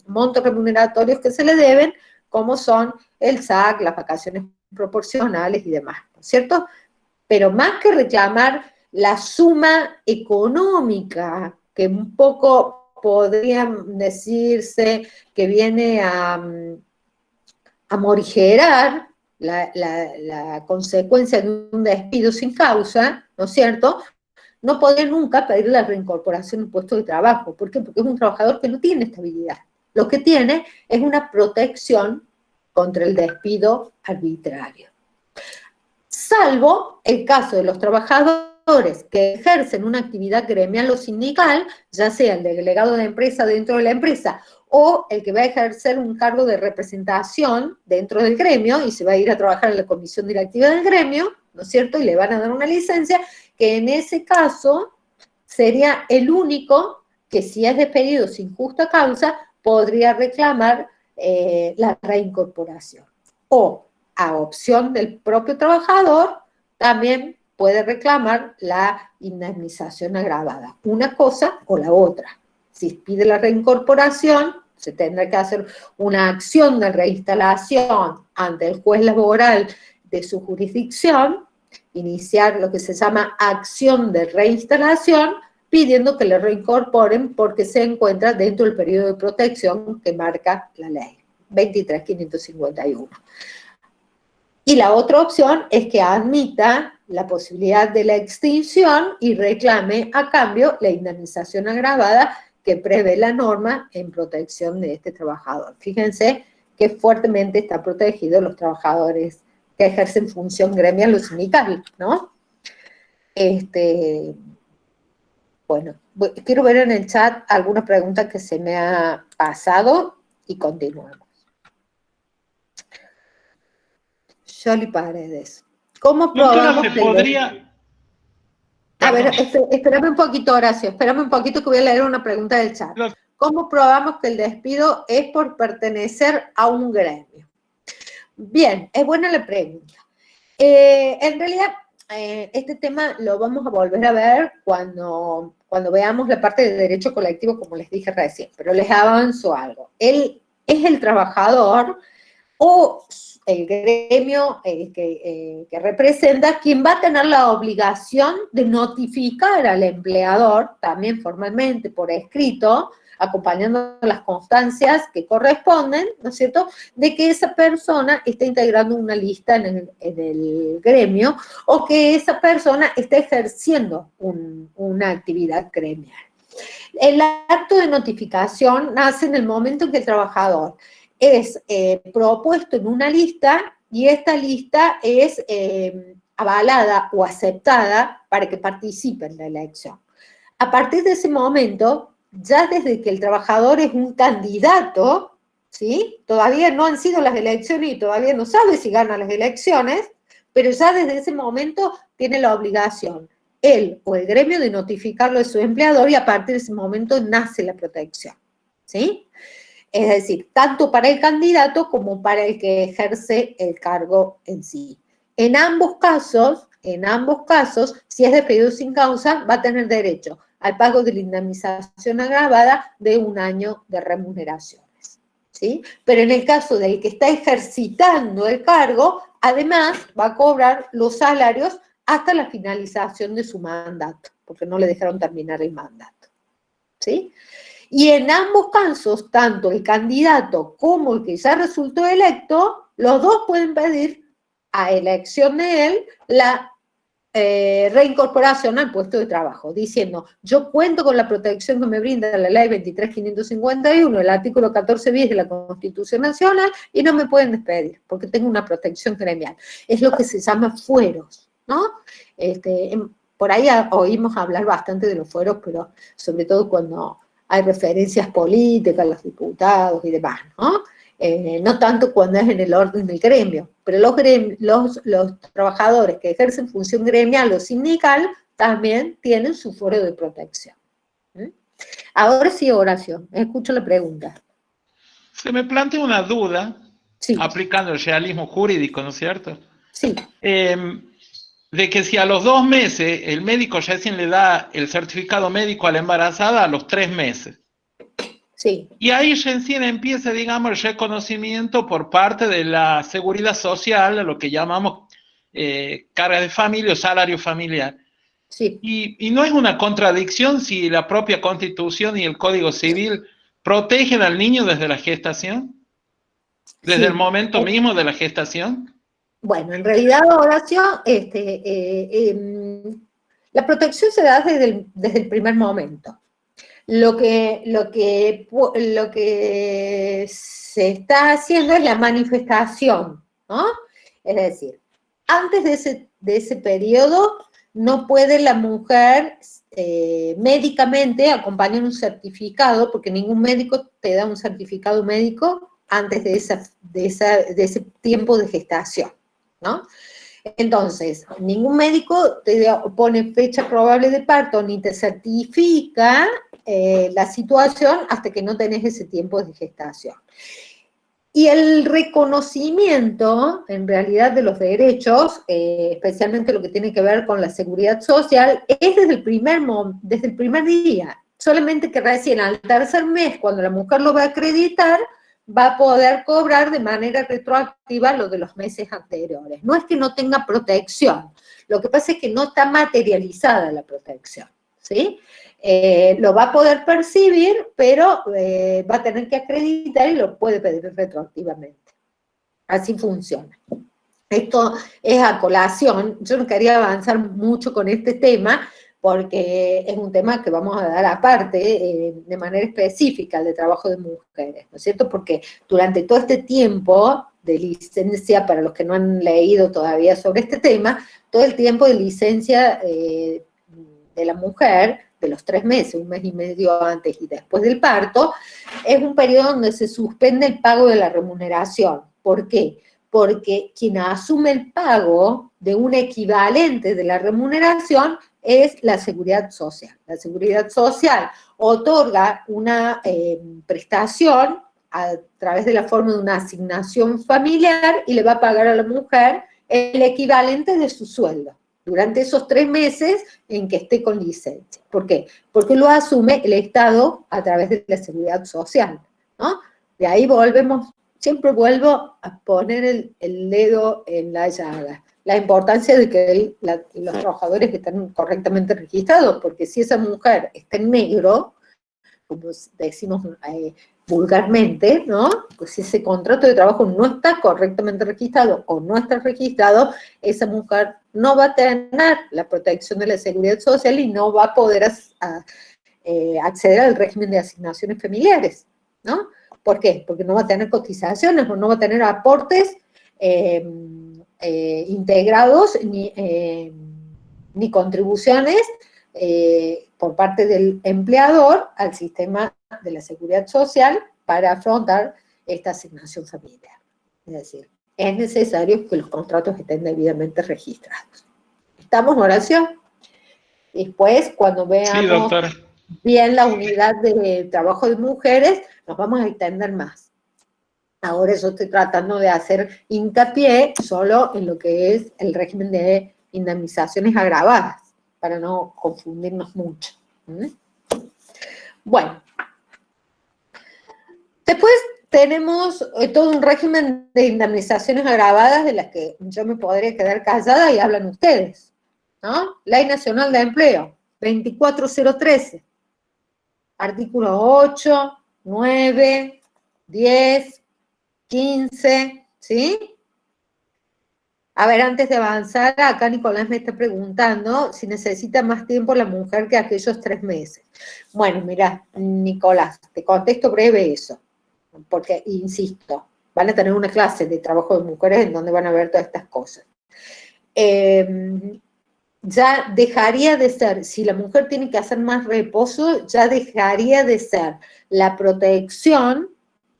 montos remuneratorios que se le deben, como son el SAC, las vacaciones proporcionales y demás, ¿no es cierto? Pero más que reclamar la suma económica, que un poco podría decirse que viene a morigerar la consecuencia de un despido sin causa, ¿no es cierto? No podría nunca pedir la reincorporación en puesto de trabajo. ¿Por qué? Porque es un trabajador que no tiene estabilidad. Lo que tiene es una protección contra el despido arbitrario. Salvo el caso de los trabajadores que ejercen una actividad gremial o sindical, ya sea el delegado de empresa dentro de la empresa o el que va a ejercer un cargo de representación dentro del gremio y se va a ir a trabajar en la comisión directiva del gremio, ¿no es cierto? Y le van a dar una licencia, que en ese caso sería el único que, si es despedido sin justa causa, podría reclamar la reincorporación. O, a opción del propio trabajador, también puede reclamar la indemnización agravada. Una cosa o la otra. Si pide la reincorporación, se tendrá que hacer una acción de reinstalación ante el juez laboral de su jurisdicción, iniciar lo que se llama acción de reinstalación, pidiendo que le reincorporen porque se encuentra dentro del periodo de protección que marca la ley 23.551. Y la otra opción es que admita la posibilidad de la extinción y reclame a cambio la indemnización agravada que prevé la norma en protección de este trabajador. Fíjense que fuertemente está protegido los trabajadores que ejercen función gremial o sindical, ¿no? Bueno, quiero ver en el chat alguna pregunta que se me ha pasado y continuamos. Yoli Paredes. ¿Cómo probamos? Doctora, ¿se podría...? A ver, Perdón. espérame un poquito, Horacio, espérame un poquito que voy a leer una pregunta del chat. ¿Cómo probamos que el despido es por pertenecer a un gremio? Bien, es buena la pregunta. En realidad, este tema lo vamos a volver a ver cuando veamos la parte de derecho colectivo, como les dije recién, pero les avanzo algo. Él es el trabajador o el gremio que representa quien va a tener la obligación de notificar al empleador, también formalmente por escrito, acompañando las constancias que corresponden, ¿no es cierto?, de que esa persona está integrando una lista en el gremio o que esa persona está ejerciendo una actividad gremial. El acto de notificación nace en el momento en que el trabajador es propuesto en una lista y esta lista es avalada o aceptada para que participe en la elección. A partir de ese momento, ya desde que el trabajador es un candidato, ¿sí? Todavía no han sido las elecciones y todavía no sabe si gana las elecciones, pero ya desde ese momento tiene la obligación, él o el gremio, de notificarlo de su empleador y a partir de ese momento nace la protección, ¿sí? Es decir, tanto para el candidato como para el que ejerce el cargo en sí. En ambos casos, si es despedido sin causa, va a tener derecho al pago de la indemnización agravada de 1 año de remuneraciones, ¿sí? Pero en el caso del que está ejercitando el cargo, además va a cobrar los salarios hasta la finalización de su mandato, porque no le dejaron terminar el mandato, ¿sí? Y en ambos casos, tanto el candidato como el que ya resultó electo, los dos pueden pedir a elección de él la reincorporación al puesto de trabajo, diciendo, yo cuento con la protección que me brinda la ley 23.551, el artículo 14 bis de la Constitución Nacional, y no me pueden despedir, porque tengo una protección gremial. Es lo que se llama fueros, ¿no? Por ahí oímos hablar bastante de los fueros, pero sobre todo cuando hay referencias políticas, los diputados y demás, ¿no? No tanto cuando es en el orden del gremio, pero los trabajadores que ejercen función gremial o sindical también tienen su fuero de protección. Ahora sí, Horacio, escucho la pregunta. Se me plantea una duda, sí, aplicando el realismo jurídico, ¿no es cierto? Sí. De que si a los 2 meses el médico recién le da el certificado médico a la embarazada a los 3 meses. Sí. Y ahí recién empieza, digamos, el reconocimiento por parte de la seguridad social, lo que llamamos carga de familia o salario familiar. Sí. Y no es una contradicción si la propia Constitución y el Código Civil protegen al niño desde la gestación, desde Sí. el momento mismo de la gestación. Bueno, en realidad, Horacio, la protección se da desde el primer momento. Lo que se está haciendo es la manifestación, ¿no? Es decir, antes de ese periodo no puede la mujer médicamente acompañar un certificado, porque ningún médico te da un certificado médico antes de ese tiempo de gestación, ¿no? Entonces, ningún médico te pone fecha probable de parto ni te certifica la situación hasta que no tenés ese tiempo de gestación. Y el reconocimiento, en realidad, de los derechos, especialmente lo que tiene que ver con la seguridad social, es desde el primer día. Solamente que recién al tercer mes, cuando la mujer lo va a acreditar, va a poder cobrar de manera retroactiva lo de los meses anteriores. No es que no tenga protección, lo que pasa es que no está materializada la protección, ¿sí? Lo va a poder percibir, pero va a tener que acreditar y lo puede pedir retroactivamente. Así funciona. Esto es a colación. Yo no quería avanzar mucho con este tema, porque es un tema que vamos a dar aparte, de manera específica, el de trabajo de mujeres, ¿no es cierto? Porque durante todo este tiempo de licencia, para los que no han leído todavía sobre este tema, todo el tiempo de licencia de la mujer, de los 3 meses, 1 mes y medio antes y después del parto, es un periodo donde se suspende el pago de la remuneración. ¿Por qué? Porque quien asume el pago de un equivalente de la remuneración es la seguridad social. La seguridad social otorga una prestación a través de la forma de una asignación familiar y le va a pagar a la mujer el equivalente de su sueldo durante esos 3 meses en que esté con licencia. ¿Por qué? Porque lo asume el Estado a través de la seguridad social, ¿no? De ahí siempre vuelvo a poner el dedo en la llaga. La importancia de que los trabajadores estén correctamente registrados, porque si esa mujer está en negro, como decimos vulgarmente, ¿no? Pues si ese contrato de trabajo no está correctamente registrado o no está registrado, esa mujer no va a tener la protección de la seguridad social y no va a poder acceder al régimen de asignaciones familiares, ¿no? ¿Por qué? Porque no va a tener cotizaciones o no va a tener aportes integrados ni contribuciones por parte del empleador al sistema de la seguridad social para afrontar esta asignación familiar. Es decir, es necesario que los contratos estén debidamente registrados. ¿Estamos, Horacio? Después, cuando veamos bien la unidad de trabajo de mujeres, nos vamos a extender más. Ahora yo estoy tratando de hacer hincapié solo en lo que es el régimen de indemnizaciones agravadas, para no confundirnos mucho. Bueno. Después tenemos todo un régimen de indemnizaciones agravadas de las que yo me podría quedar callada y hablan ustedes, ¿no? Ley Nacional de Empleo, 24013. Artículos 8, 9, 10, 15, ¿sí? A ver, antes de avanzar, acá Nicolás me está preguntando si necesita más tiempo la mujer que aquellos 3 meses. Bueno, mira, Nicolás, te contesto breve eso, porque, insisto, van a tener una clase de trabajo de mujeres en donde van a ver todas estas cosas. Ya dejaría de ser, si la mujer tiene que hacer más reposo, ya dejaría de ser la protección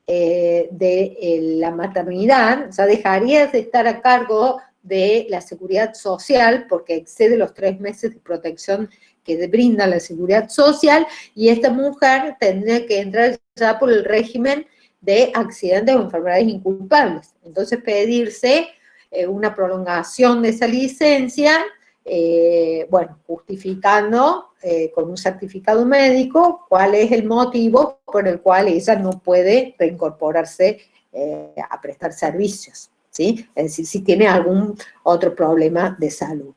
de la maternidad, ya dejaría de estar a cargo de la seguridad social, porque excede los 3 meses de protección que brinda la seguridad social, y esta mujer tendría que entrar ya por el régimen de accidentes o enfermedades inculpables. Entonces pedirse una prolongación de esa licencia, bueno, justificando con un certificado médico cuál es el motivo por el cual ella no puede reincorporarse a prestar servicios, ¿sí? Es decir, si tiene algún otro problema de salud.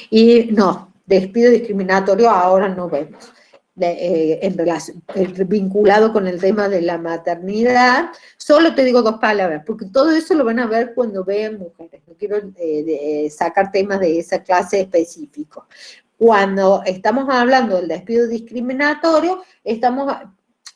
Y no, despido discriminatorio ahora no vemos. En relación, vinculado con el tema de la maternidad, solo te digo 2 palabras, porque todo eso lo van a ver cuando vean mujeres, no quiero sacar temas de esa clase específico. Cuando estamos hablando del despido discriminatorio, estamos,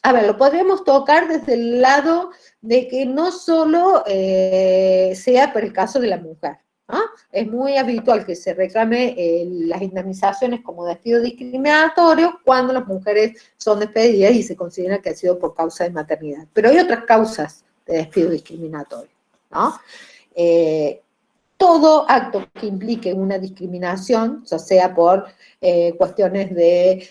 a ver, lo podríamos tocar desde el lado de que no solo sea por el caso de la mujer, ¿no? Es muy habitual que se reclame las indemnizaciones como despido discriminatorio cuando las mujeres son despedidas y se considera que ha sido por causa de maternidad. Pero hay otras causas de despido discriminatorio, ¿no? Todo acto que implique una discriminación, ya sea por cuestiones de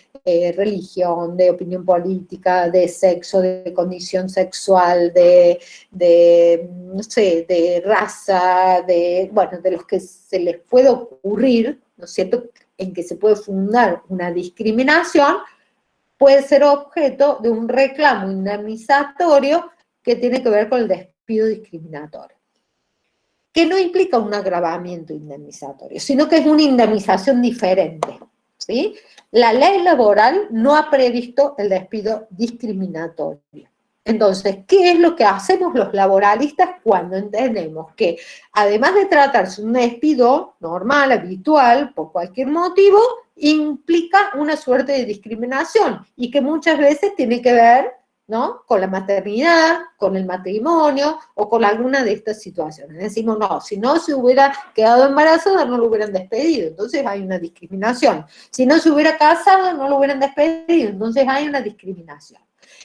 religión, de opinión política, de sexo, de condición sexual, no sé, de raza, bueno, de los que se les puede ocurrir, ¿no es cierto?, en que se puede fundar una discriminación, puede ser objeto de un reclamo indemnizatorio que tiene que ver con el despido discriminatorio, que no implica un agravamiento indemnizatorio, sino que es una indemnización diferente, ¿sí? La ley laboral no ha previsto el despido discriminatorio. Entonces, ¿qué es lo que hacemos los laboralistas cuando entendemos que, además de tratarse un despido normal, habitual, por cualquier motivo, implica una suerte de discriminación y que muchas veces tiene que ver, ¿no?, con la maternidad, con el matrimonio o con alguna de estas situaciones? Decimos, no, si no se hubiera quedado embarazada no lo hubieran despedido, entonces hay una discriminación. Si no se hubiera casado no lo hubieran despedido, entonces hay una discriminación.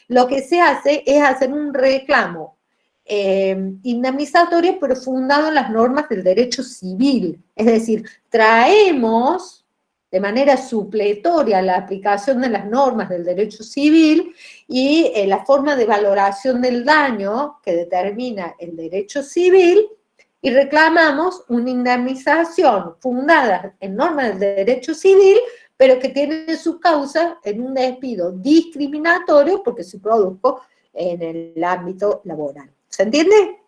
Lo que se hace es hacer un reclamo indemnizatorio, pero fundado en las normas del derecho civil. Es decir, traemos de manera supletoria la aplicación de las normas del derecho civil y la forma de valoración del daño que determina el derecho civil, y reclamamos una indemnización fundada en normas del derecho civil, pero que tiene su causa en un despido discriminatorio porque se produjo en el ámbito laboral. ¿Se entiende?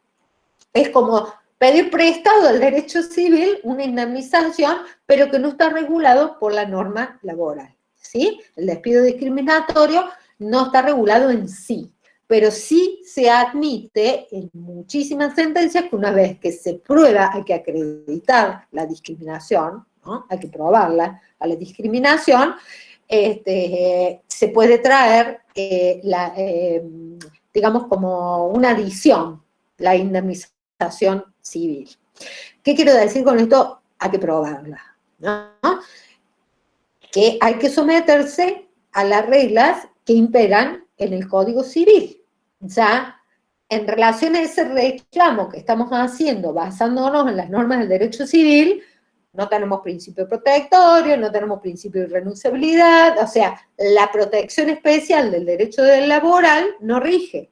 Es como pedir prestado al derecho civil una indemnización, pero que no está regulado por la norma laboral, ¿sí? El despido discriminatorio no está regulado en sí, pero sí se admite en muchísimas sentencias que una vez que se prueba, hay que acreditar la discriminación, ¿no?, hay que probarla a la discriminación, se puede traer, digamos, como una adición, la indemnización civil. ¿Qué quiero decir con esto? Hay que probarla, ¿no? Que hay que someterse a las reglas que imperan en el Código Civil. Ya, en relación a ese reclamo que estamos haciendo, basándonos en las normas del derecho civil, no tenemos principio protectorio, no tenemos principio de irrenunciabilidad, o sea, la protección especial del derecho laboral no rige.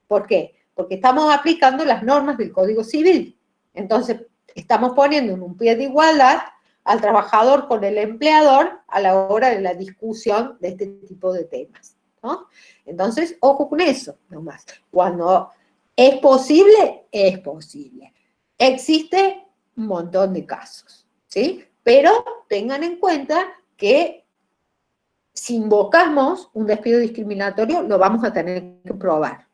¿Por qué? Porque estamos aplicando las normas del Código Civil. Entonces, estamos poniendo en un pie de igualdad al trabajador con el empleador a la hora de la discusión de este tipo de temas, ¿no? Entonces, ojo con eso, nomás. Cuando es posible, es posible. Existe un montón de casos, ¿sí? Pero tengan en cuenta que si invocamos un despido discriminatorio, lo vamos a tener que probar.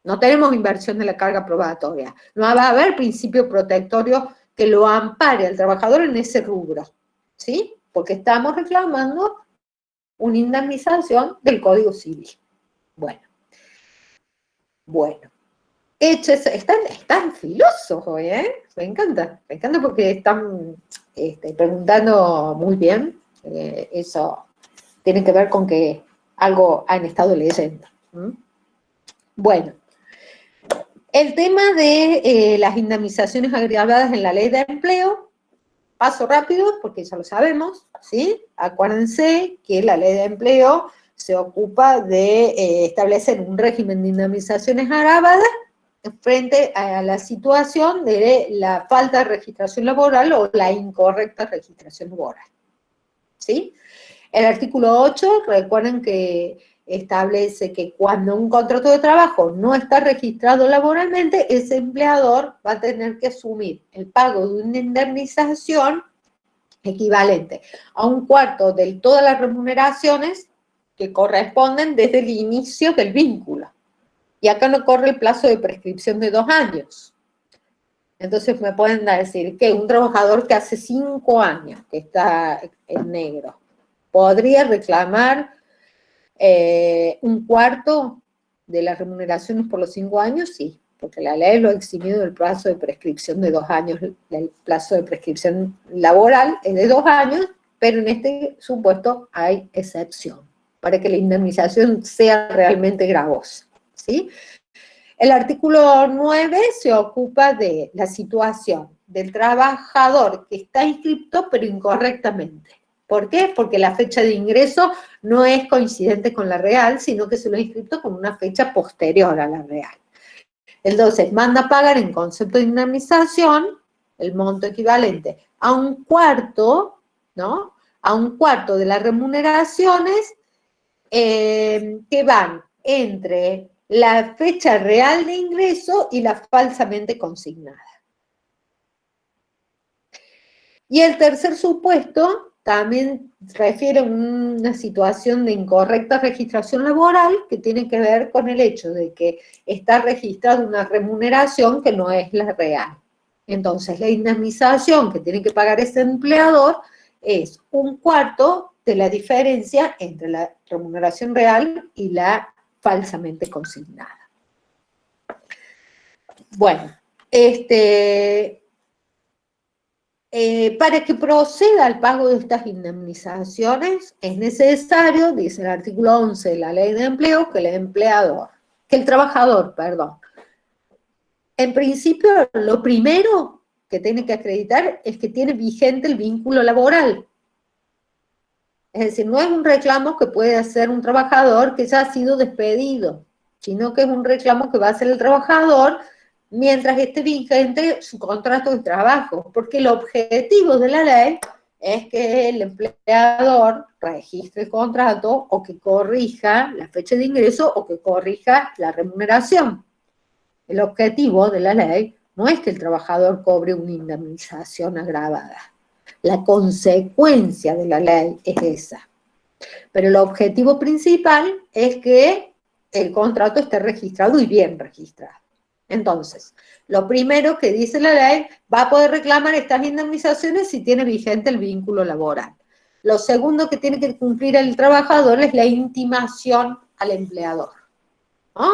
No tenemos inversión de la carga probatoria. No va a haber principio protectorio que lo ampare al trabajador en ese rubro, ¿sí? Porque estamos reclamando una indemnización del Código Civil. Bueno. Hecho eso, están filosos hoy, ¿eh? Me encanta porque están preguntando muy bien. Eso tiene que ver con que algo han estado leyendo. Bueno. El tema de las indemnizaciones agravadas en la ley de empleo, paso rápido porque ya lo sabemos, ¿sí? Acuérdense que la ley de empleo se ocupa de establecer un régimen de indemnizaciones agravadas frente a la situación de la falta de registración laboral o la incorrecta registración laboral, ¿sí? El artículo 8, recuerden que establece que cuando un contrato de trabajo no está registrado laboralmente, ese empleador va a tener que asumir el pago de una indemnización equivalente a un cuarto de todas las remuneraciones que corresponden desde el inicio del vínculo. Y acá no corre el plazo de prescripción de 2 años. Entonces me pueden decir que un trabajador que hace 5 años que está en negro, ¿podría reclamar un cuarto de las remuneraciones por los 5 años? Sí, porque la ley lo ha eximido del plazo de prescripción de 2 años. El plazo de prescripción laboral es de 2 años, pero en este supuesto hay excepción, para que la indemnización sea realmente gravosa, ¿sí? El artículo 9 se ocupa de la situación del trabajador que está inscripto pero incorrectamente. ¿Por qué? Porque la fecha de ingreso no es coincidente con la real, sino que se lo ha inscrito con una fecha posterior a la real. Entonces, manda a pagar en concepto de indemnización el monto equivalente a un cuarto, ¿no? A un cuarto de las remuneraciones que van entre la fecha real de ingreso y la falsamente consignada. Y el tercer supuesto también refiere a una situación de incorrecta registración laboral que tiene que ver con el hecho de que está registrada una remuneración que no es la real. Entonces, la indemnización que tiene que pagar ese empleador es un cuarto de la diferencia entre la remuneración real y la falsamente consignada. Bueno, para que proceda al pago de estas indemnizaciones es necesario, dice el artículo 11 de la Ley de Empleo, que el trabajador, en principio lo primero que tiene que acreditar es que tiene vigente el vínculo laboral. Es decir, no es un reclamo que puede hacer un trabajador que ya ha sido despedido, sino que es un reclamo que va a hacer el trabajador mientras esté vigente su contrato de trabajo, porque el objetivo de la ley es que el empleador registre el contrato o que corrija la fecha de ingreso o que corrija la remuneración. El objetivo de la ley no es que el trabajador cobre una indemnización agravada. La consecuencia de la ley es esa. Pero el objetivo principal es que el contrato esté registrado y bien registrado. Entonces, lo primero que dice la ley, va a poder reclamar estas indemnizaciones si tiene vigente el vínculo laboral. Lo segundo que tiene que cumplir el trabajador es la intimación al empleador. ¿No?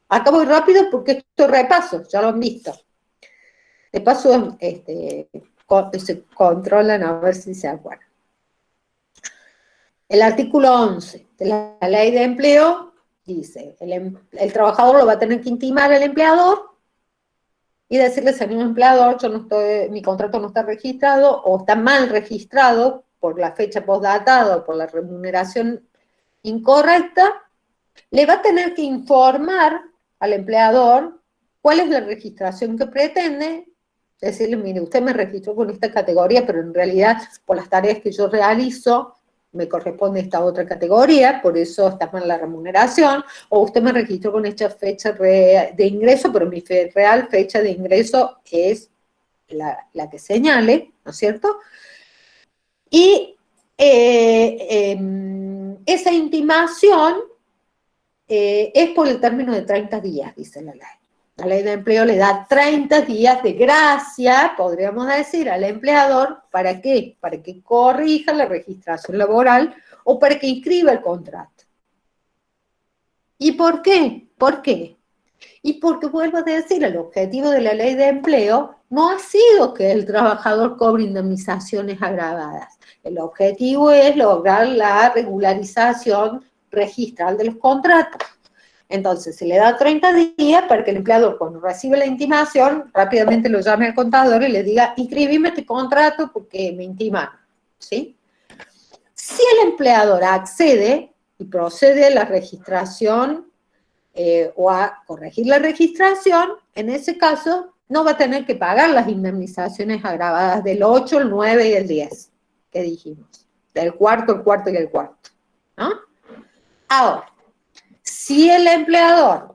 Acá voy rápido porque esto es repaso, ya lo han visto. De paso, se controlan a ver si se acuerdan. El artículo 11 de la Ley de Empleo dice, el trabajador lo va a tener que intimar al empleador y decirle, señor empleador, mi contrato no está registrado o está mal registrado por la fecha postdatada o por la remuneración incorrecta. Le va a tener que informar al empleador cuál es la registración que pretende, decirle, mire, usted me registró con esta categoría, pero en realidad por las tareas que yo realizo me corresponde esta otra categoría, por eso está mal la remuneración, o usted me registró con esta fecha de ingreso, pero mi real fecha de ingreso es la que señale, ¿no es cierto? Y esa intimación es por el término de 30 días, dice la ley. La Ley de Empleo le da 30 días de gracia, podríamos decir, al empleador, ¿para qué? Para que corrija la registración laboral o para que inscriba el contrato. ¿Y por qué? ¿Por qué? Y porque, vuelvo a decir, el objetivo de la Ley de Empleo no ha sido que el trabajador cobre indemnizaciones agravadas. El objetivo es lograr la regularización registral de los contratos. Entonces, se le da 30 días para que el empleador, cuando recibe la intimación, rápidamente lo llame al contador y le diga, inscribime este contrato porque me intiman, ¿sí? Si el empleador accede y procede a la registración o a corregir la registración, en ese caso no va a tener que pagar las indemnizaciones agravadas del 8, el 9 y el 10, que dijimos, del cuarto, el cuarto y el cuarto, ¿no? Ahora, si el empleador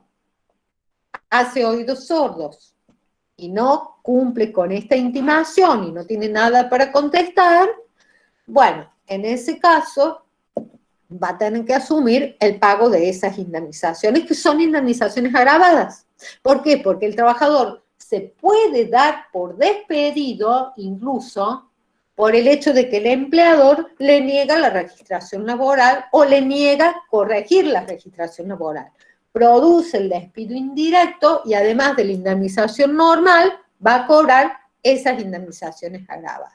hace oídos sordos y no cumple con esta intimación y no tiene nada para contestar, Bueno, en ese caso va a tener que asumir el pago de esas indemnizaciones, que son indemnizaciones agravadas. ¿Por qué? Porque el trabajador se puede dar por despedido incluso por el hecho de que el empleador le niega la registración laboral o le niega corregir la registración laboral. Produce el despido indirecto y además de la indemnización normal, va a cobrar esas indemnizaciones agravadas.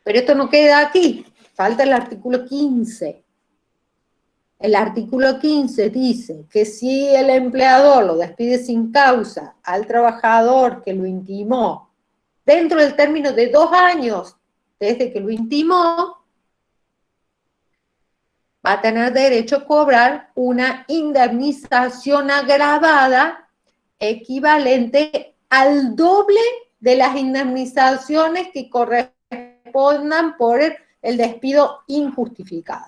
Pero esto no queda aquí, falta el artículo 15. El artículo 15 dice que si el empleador lo despide sin causa al trabajador que lo intimó dentro del término de 2 años desde que lo intimó, va a tener derecho a cobrar una indemnización agravada equivalente al doble de las indemnizaciones que correspondan por el despido injustificado.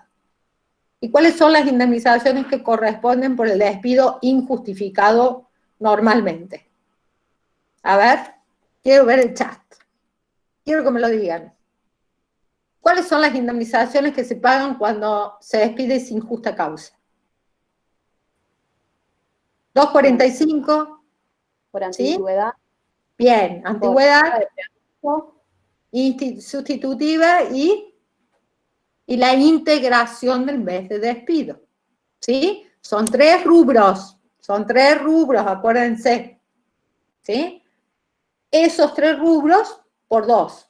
¿Y cuáles son las indemnizaciones que corresponden por el despido injustificado normalmente? A ver, quiero ver el chat. Quiero que me lo digan. ¿Cuáles son las indemnizaciones que se pagan cuando se despide sin justa causa? 245. Por antigüedad. ¿Sí? Bien, antigüedad, sustitutiva y la integración del mes de despido. ¿Sí? Son 3 rubros, acuérdense. ¿Sí? Esos 3 rubros por 2.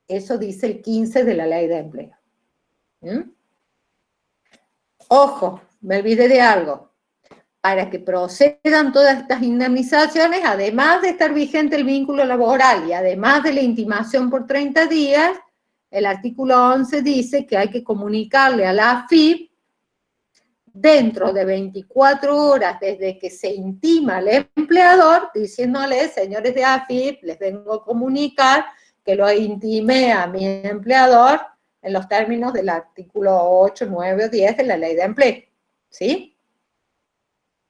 Eso dice el 15 de la Ley de Empleo. ¿Mm? Ojo, me olvidé de algo. Para que procedan todas estas indemnizaciones, además de estar vigente el vínculo laboral y además de la intimación por 30 días, el artículo 11 dice que hay que comunicarle a la AFIP dentro de 24 horas desde que se intima al empleador, diciéndole, señores de AFIP, les vengo a comunicar que lo intimé a mi empleador en los términos del artículo 8, 9 o 10 de la Ley de Empleo. ¿Sí?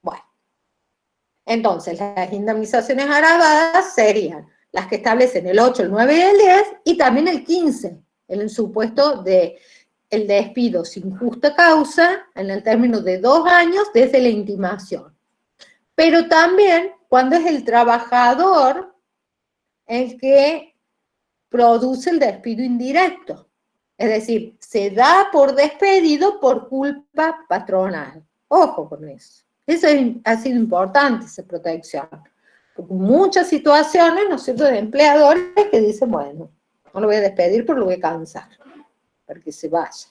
Bueno. Entonces, las indemnizaciones agravadas serían las que establecen el 8, el 9 y el 10, y también el 15, en el supuesto de el despido sin justa causa, en el término de 2 años desde la intimación. Pero también cuando es el trabajador el que produce el despido indirecto. Es decir, se da por despedido por culpa patronal. Ojo con eso. Eso ha sido importante, esa protección. Porque muchas situaciones, ¿no es cierto?, de empleadores que dicen, bueno, no lo voy a despedir, pero lo voy a cansar, para que se vaya.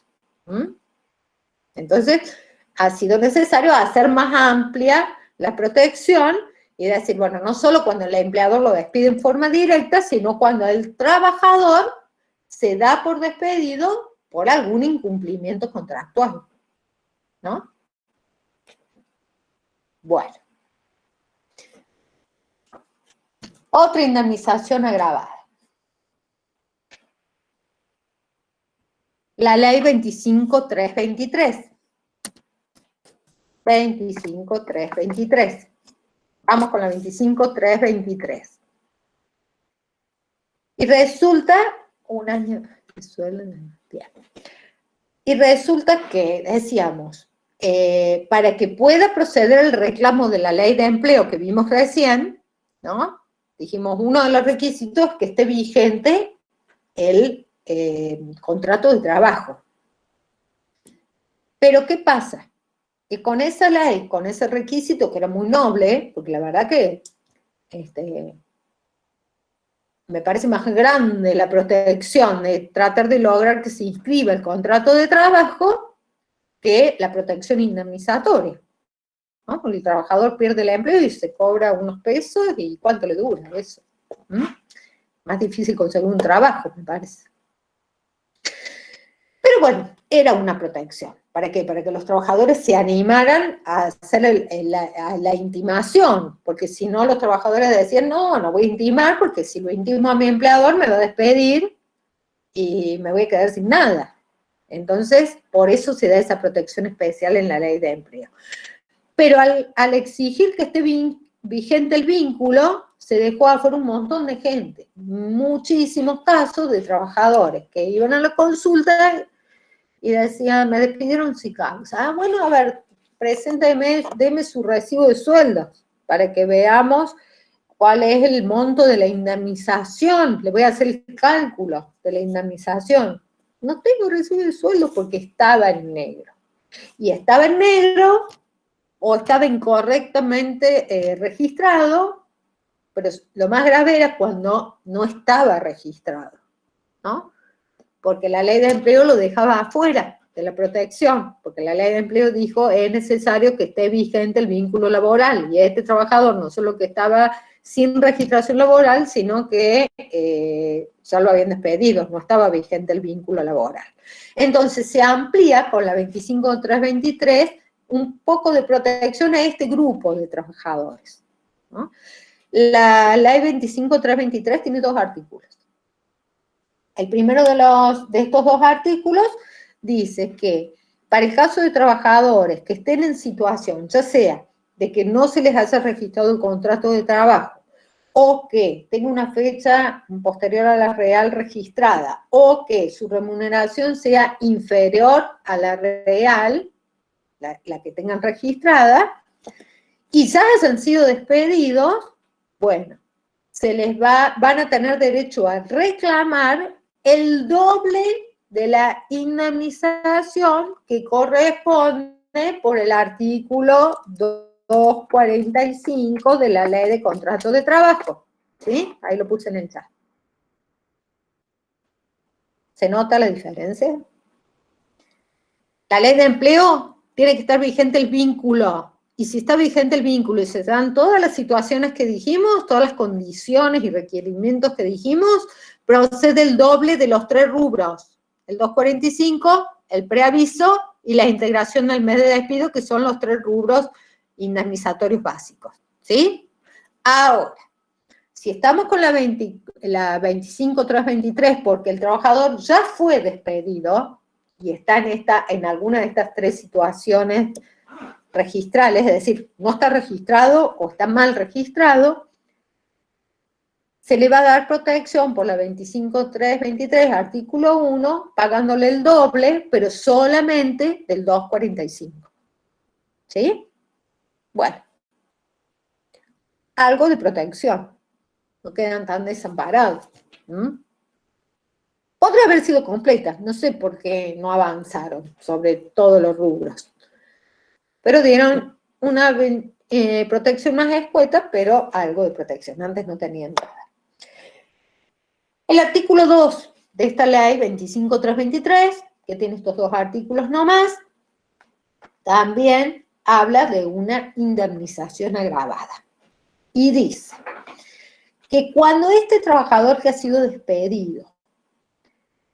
¿Mm? Entonces, ha sido necesario hacer más amplia la protección y decir, bueno, no solo cuando el empleador lo despide en forma directa, sino cuando el trabajador se da por despedido por algún incumplimiento contractual, ¿no? Bueno. Otra indemnización agravada. La ley 25.323. 25.323. Vamos con la 25.323. Y resulta, un año, bien. Y resulta que, decíamos, para que pueda proceder el reclamo de la ley de empleo que vimos recién, ¿no? Dijimos, uno de los requisitos es que esté vigente el contrato de trabajo. Pero, ¿qué pasa? Que con esa ley, con ese requisito que era muy noble, porque la verdad que me parece más grande la protección de tratar de lograr que se inscriba el contrato de trabajo que la protección indemnizatoria, ¿no? Porque el trabajador pierde el empleo y se cobra unos pesos, y ¿cuánto le dura eso? Más difícil conseguir un trabajo, me parece. Pero bueno, era una protección. ¿Para qué? Para que los trabajadores se animaran a hacer la intimación, porque si no los trabajadores decían, no, no voy a intimar, porque si lo intimo a mi empleador me va a despedir y me voy a quedar sin nada. Entonces, por eso se da esa protección especial en la ley de empleo. Pero al exigir que esté vigente el vínculo, se dejó afuera un montón de gente, muchísimos casos de trabajadores que iban a la consulta y decían, me despidieron sin causa. Ah, bueno, a ver, presénteme, deme su recibo de sueldo para que veamos cuál es el monto de la indemnización. Le voy a hacer el cálculo de la indemnización. No tengo recibo de sueldo porque estaba en negro. Y estaba en negro o estaba incorrectamente registrado, pero lo más grave era cuando no estaba registrado, ¿no? Porque la ley de empleo lo dejaba afuera de la protección, porque la ley de empleo dijo es necesario que esté vigente el vínculo laboral, y este trabajador no solo que estaba sin registración laboral, sino que ya lo habían despedido, no estaba vigente el vínculo laboral. Entonces se amplía con la 25323 un poco de protección a este grupo de trabajadores, ¿no? La ley 25323 tiene 2 artículos. El primero de estos 2 artículos dice que para el caso de trabajadores que estén en situación, ya sea de que no se les haya registrado el contrato de trabajo, o que tenga una fecha posterior a la real registrada, o que su remuneración sea inferior a la real, la que tengan registrada, y ya hayan sido despedidos, bueno, van a tener derecho a reclamar el doble de la indemnización que corresponde por el artículo 245 de la Ley de Contrato de Trabajo. ¿Sí? Ahí lo puse en el chat. ¿Se nota la diferencia? La Ley de Empleo tiene que estar vigente el vínculo. Y si está vigente el vínculo y se dan todas las situaciones que dijimos, todas las condiciones y requerimientos que dijimos, procede el doble de los 3 rubros. El 245, el preaviso y la integración del mes de despido, que son los 3 rubros indemnizatorios básicos. ¿Sí? Ahora, si estamos con la 25323 porque el trabajador ya fue despedido y está en alguna de estas 3 situaciones registrales, es decir, no está registrado o está mal registrado, se le va a dar protección por la 25323, artículo 1, pagándole el doble, pero solamente del 245. ¿Sí? Bueno, algo de protección. No quedan tan desamparados. Podría haber sido completa, no sé por qué no avanzaron sobre todos los rubros. Pero dieron una protección más escueta, pero algo de protección. Antes no tenían nada. El artículo 2 de esta ley, 25323, que tiene estos 2 artículos nomás, también habla de una indemnización agravada. Y dice que cuando este trabajador que ha sido despedido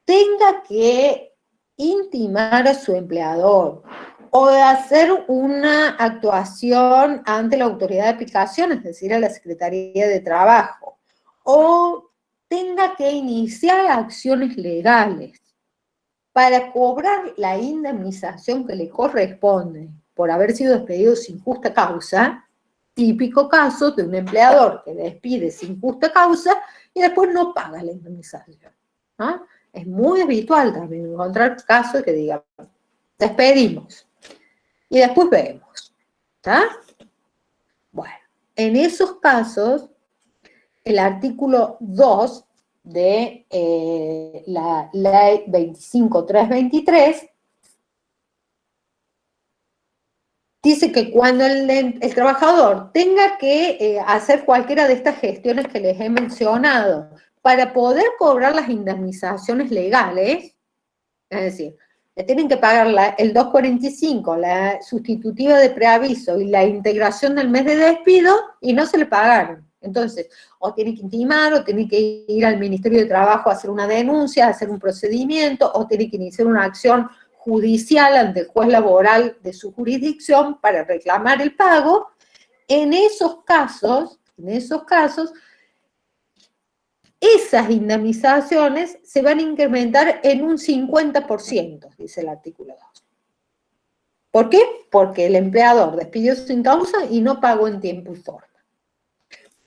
tenga que intimar a su empleador o hacer una actuación ante la autoridad de aplicación, es decir, a la Secretaría de Trabajo, o tenga que iniciar acciones legales para cobrar la indemnización que le corresponde por haber sido despedido sin justa causa, típico caso de un empleador que despide sin justa causa y después no paga la indemnización. ¿Ah? Es muy habitual también encontrar casos que digan, despedimos, y después vemos. ¿Está? Bueno, en esos casos, el artículo 2 de la ley 25323 dice que cuando el trabajador tenga que hacer cualquiera de estas gestiones que les he mencionado para poder cobrar las indemnizaciones legales, es decir, le tienen que pagar el 245, la sustitutiva de preaviso y la integración del mes de despido, y no se le pagaron. Entonces, o tiene que intimar, o tiene que ir al Ministerio de Trabajo a hacer una denuncia, a hacer un procedimiento, o tiene que iniciar una acción judicial ante el juez laboral de su jurisdicción para reclamar el pago. En esos casos, esas indemnizaciones se van a incrementar en un 50%, dice el artículo 2. ¿Por qué? Porque el empleador despidió sin causa y no pagó en tiempo y forma.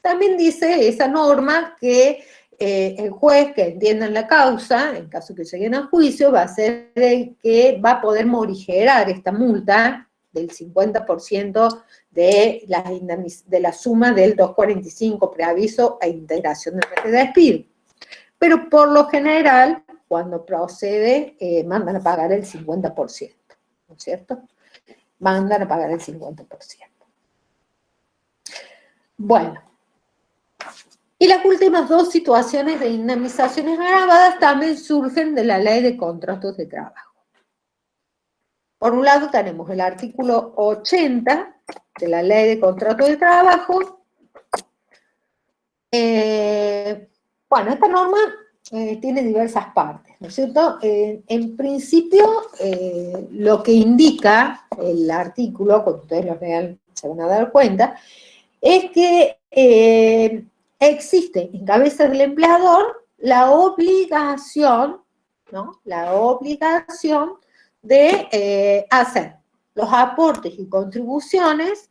también dice esa norma que el juez que entienda la causa, en caso que lleguen a juicio, va a ser el que va a poder morigerar esta multa del 50% de la suma del 245 preaviso e integración del mes de despido. Pero por lo general, cuando procede, mandan a pagar el 50%, ¿no es cierto? Mandan a pagar el 50%. Bueno. Y las últimas dos situaciones de indemnizaciones agravadas también surgen de la Ley de Contratos de Trabajo. Por un lado tenemos el artículo 80 de la Ley de Contratos de Trabajo. Bueno, esta norma tiene diversas partes, ¿no es cierto? En principio, lo que indica el artículo, cuando ustedes lo vean se van a dar cuenta, es que existe en cabeza del empleador la obligación, ¿no? La obligación de hacer los aportes y contribuciones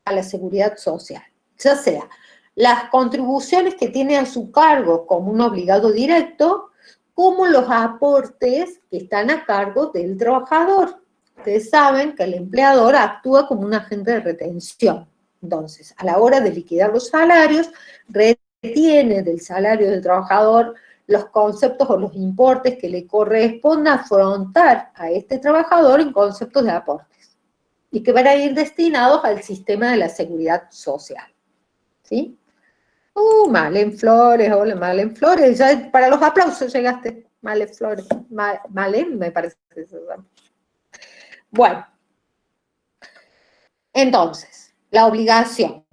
a la seguridad social, ya sea las contribuciones que tiene a su cargo como un obligado directo, como los aportes que están a cargo del trabajador. Ustedes saben que el empleador actúa como un agente de retención. Entonces, a la hora de liquidar los salarios, retiene del salario del trabajador los conceptos o los importes que le corresponda afrontar a este trabajador en conceptos de aportes, y que van a ir destinados al sistema de la seguridad social. ¿Sí? Malen Flores, hola Malen Flores, ya para los aplausos llegaste, Malen Flores, Malen me parece que se llama. Bueno, entonces, la obligación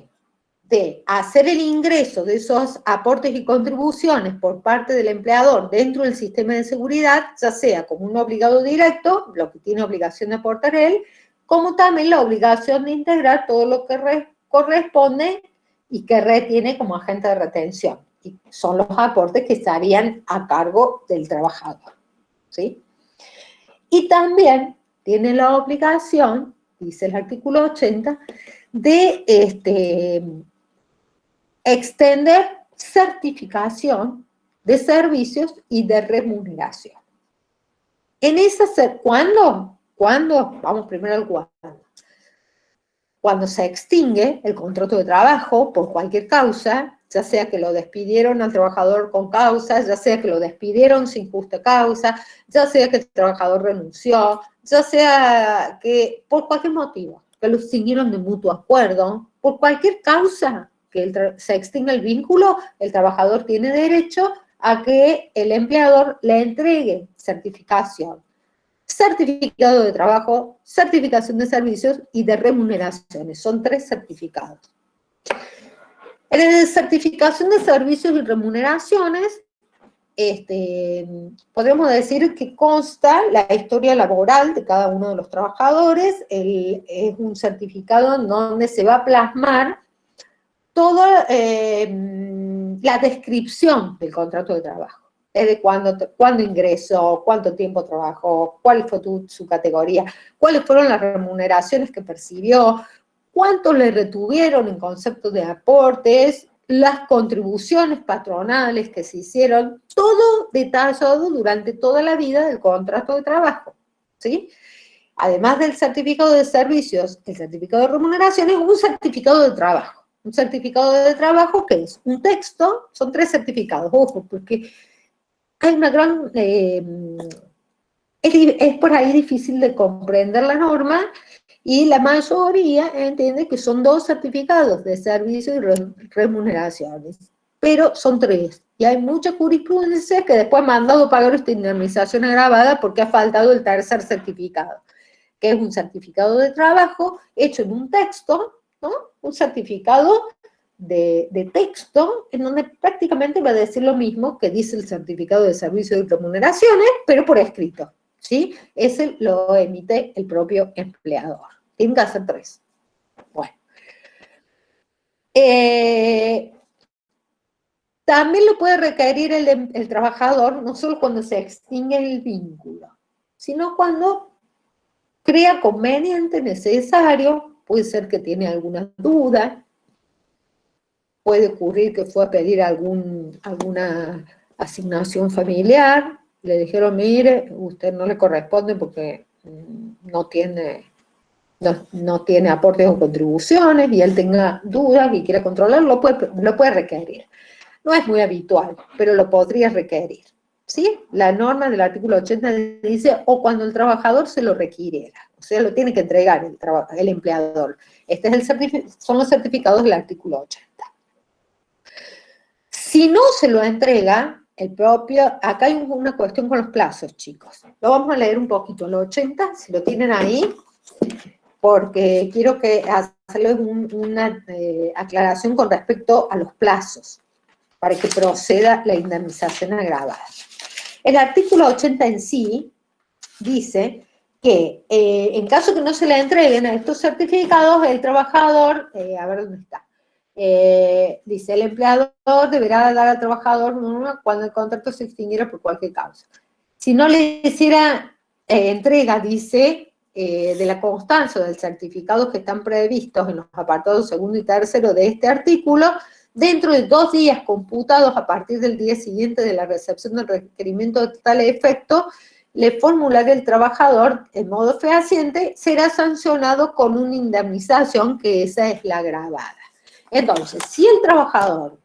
de hacer el ingreso de esos aportes y contribuciones por parte del empleador dentro del sistema de seguridad, ya sea como un obligado directo, lo que tiene obligación de aportar él, como también la obligación de integrar todo lo que corresponde y que retiene como agente de retención. Y son los aportes que estarían a cargo del trabajador. ¿Sí? Y también tiene la obligación, dice el artículo 80, de extender certificación de servicios y de remuneración. En esa, ¿cuándo? Vamos primero al cuándo. Cuando se extingue el contrato de trabajo por cualquier causa, ya sea que lo despidieron al trabajador con causa, ya sea que lo despidieron sin justa causa, ya sea que el trabajador renunció, ya sea que por cualquier motivo, que lo extinguieron de mutuo acuerdo, por cualquier causa que se extinga el vínculo, el trabajador tiene derecho a que el empleador le entregue certificación. Certificado de trabajo, certificación de servicios y de remuneraciones. Son 3 certificados. En la certificación de servicios y remuneraciones, podríamos decir que consta la historia laboral de cada uno de los trabajadores. Es un certificado en donde se va a plasmar toda la descripción del contrato de trabajo. Desde cuándo ingresó, cuánto tiempo trabajó, cuál fue su categoría, cuáles fueron las remuneraciones que percibió, cuánto le retuvieron en concepto de aportes, las contribuciones patronales que se hicieron, todo detallado durante toda la vida del contrato de trabajo, ¿sí? Además del certificado de servicios, el certificado de remuneraciones, un certificado de trabajo. Un certificado de trabajo que es un texto, son 3 certificados, ojo, porque hay una gran, es por ahí difícil de comprender la norma, y la mayoría entiende que son 2 certificados de servicios y remuneraciones, pero son 3, y hay mucha jurisprudencia que después ha mandado pagar esta indemnización agravada porque ha faltado el tercer certificado, que es un certificado de trabajo hecho en un texto, ¿no? Un certificado de texto, en donde prácticamente va a decir lo mismo que dice el certificado de servicios y remuneraciones, pero por escrito, ¿sí? Ese lo emite el propio empleador. Tienen que hacer 3. Bueno. También lo puede requerir el trabajador, no solo cuando se extingue el vínculo, sino cuando crea conveniente, necesario, puede ser que tiene alguna duda, puede ocurrir que fue a pedir alguna asignación familiar, le dijeron, mire, usted no le corresponde porque no tiene aportes o contribuciones, y él tenga dudas y quiera controlarlo, lo puede requerir. No es muy habitual, pero lo podría requerir. ¿Sí? La norma del artículo 80 dice, o cuando el trabajador se lo requiriera, o sea, lo tiene que entregar el empleador. Son los certificados del artículo 80. Si no se lo entrega, acá hay una cuestión con los plazos, chicos. Lo vamos a leer un poquito, el 80, si lo tienen ahí, porque quiero hacerles una aclaración con respecto a los plazos, para que proceda la indemnización agravada. El artículo 80 en sí dice que en caso que no se le entreguen a estos certificados, el trabajador, a ver dónde está, dice, el empleador deberá dar al trabajador cuando el contrato se extinguiera por cualquier causa. Si no le hiciera entrega, dice, de la constancia del certificado que están previstos en los apartados segundo y tercero de este artículo, dentro de 2 días computados a partir del día siguiente de la recepción del requerimiento de tal efecto, le formulará el trabajador en modo fehaciente, será sancionado con una indemnización, que esa es la agravada. Entonces, si el trabajador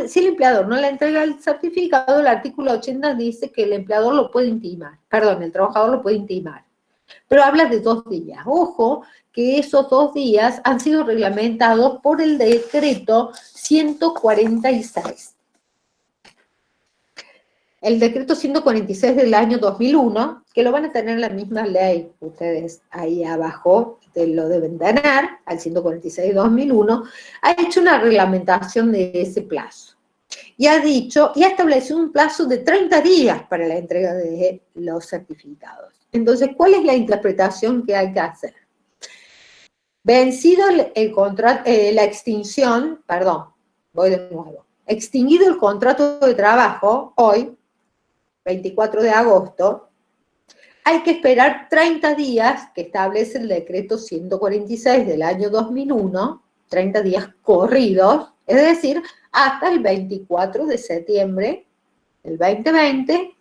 si el empleador no le entrega el certificado, el artículo 80 dice que el empleador lo puede intimar, perdón, el trabajador lo puede intimar, pero habla de 2 días. Ojo, que esos 2 días han sido reglamentados por el decreto 146. El decreto 146 del año 2001, que lo van a tener en la misma ley, ustedes ahí abajo lo deben tener, al 146 de 2001, ha hecho una reglamentación de ese plazo. Y ha establecido un plazo de 30 días para la entrega de los certificados. Entonces, ¿cuál es la interpretación que hay que hacer? Vencido el contrato, la extinción, perdón, voy de nuevo. Extinguido el contrato de trabajo, hoy, 24 de agosto, hay que esperar 30 días que establece el decreto 146 del año 2001, 30 días corridos, es decir, hasta el 24 de septiembre del 2020,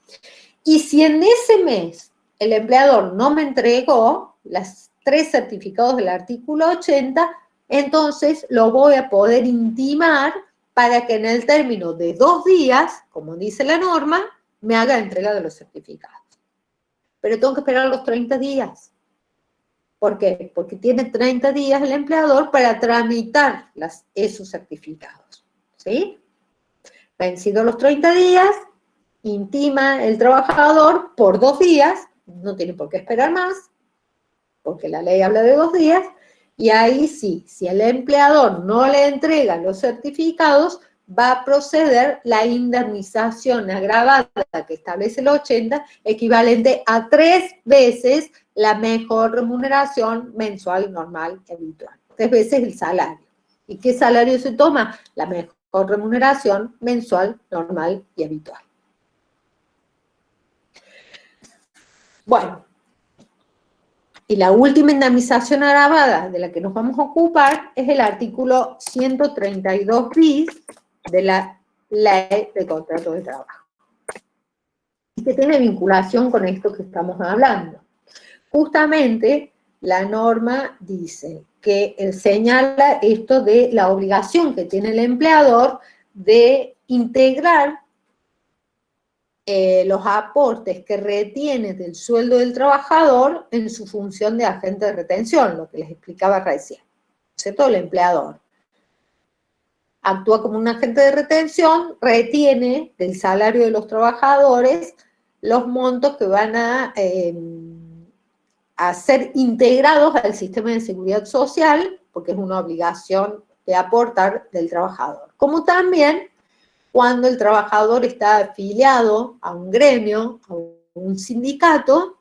y si en ese mes el empleador no me entregó los 3 certificados del artículo 80, entonces lo voy a poder intimar para que en el término de 2 días, como dice la norma, me haga entrega de los certificados. Pero tengo que esperar los 30 días. ¿Por qué? Porque tiene 30 días el empleador para tramitar esos certificados. ¿Sí? Vencidos los 30 días, intima el trabajador por 2 días, no tiene por qué esperar más, porque la ley habla de 2 días, y ahí sí, si el empleador no le entrega los certificados, va a proceder la indemnización agravada que establece el 80, equivalente a 3 veces la mejor remuneración mensual normal y habitual. 3 veces el salario. ¿Y qué salario se toma? La mejor remuneración mensual normal y habitual. Bueno, y la última indemnización agravada de la que nos vamos a ocupar es el artículo 132 bis de la Ley de Contrato de Trabajo. Y que tiene vinculación con esto que estamos hablando. Justamente la norma dice que señala esto de la obligación que tiene el empleador de integrar los aportes que retiene del sueldo del trabajador en su función de agente de retención, lo que les explicaba recién. ¿Cierto? El empleador actúa como un agente de retención, retiene del salario de los trabajadores los montos que van a ser integrados al sistema de seguridad social, porque es una obligación de aportar del trabajador. Como también cuando el trabajador está afiliado a un gremio, a un sindicato,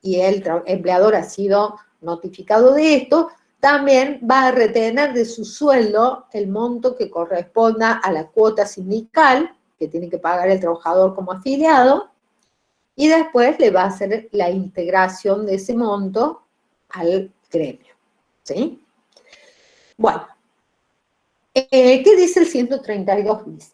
y el empleador ha sido notificado de esto, también va a retener de su sueldo el monto que corresponda a la cuota sindical, que tiene que pagar el trabajador como afiliado, y después le va a hacer la integración de ese monto al gremio. ¿Sí? Bueno. ¿Qué dice el 132 bis?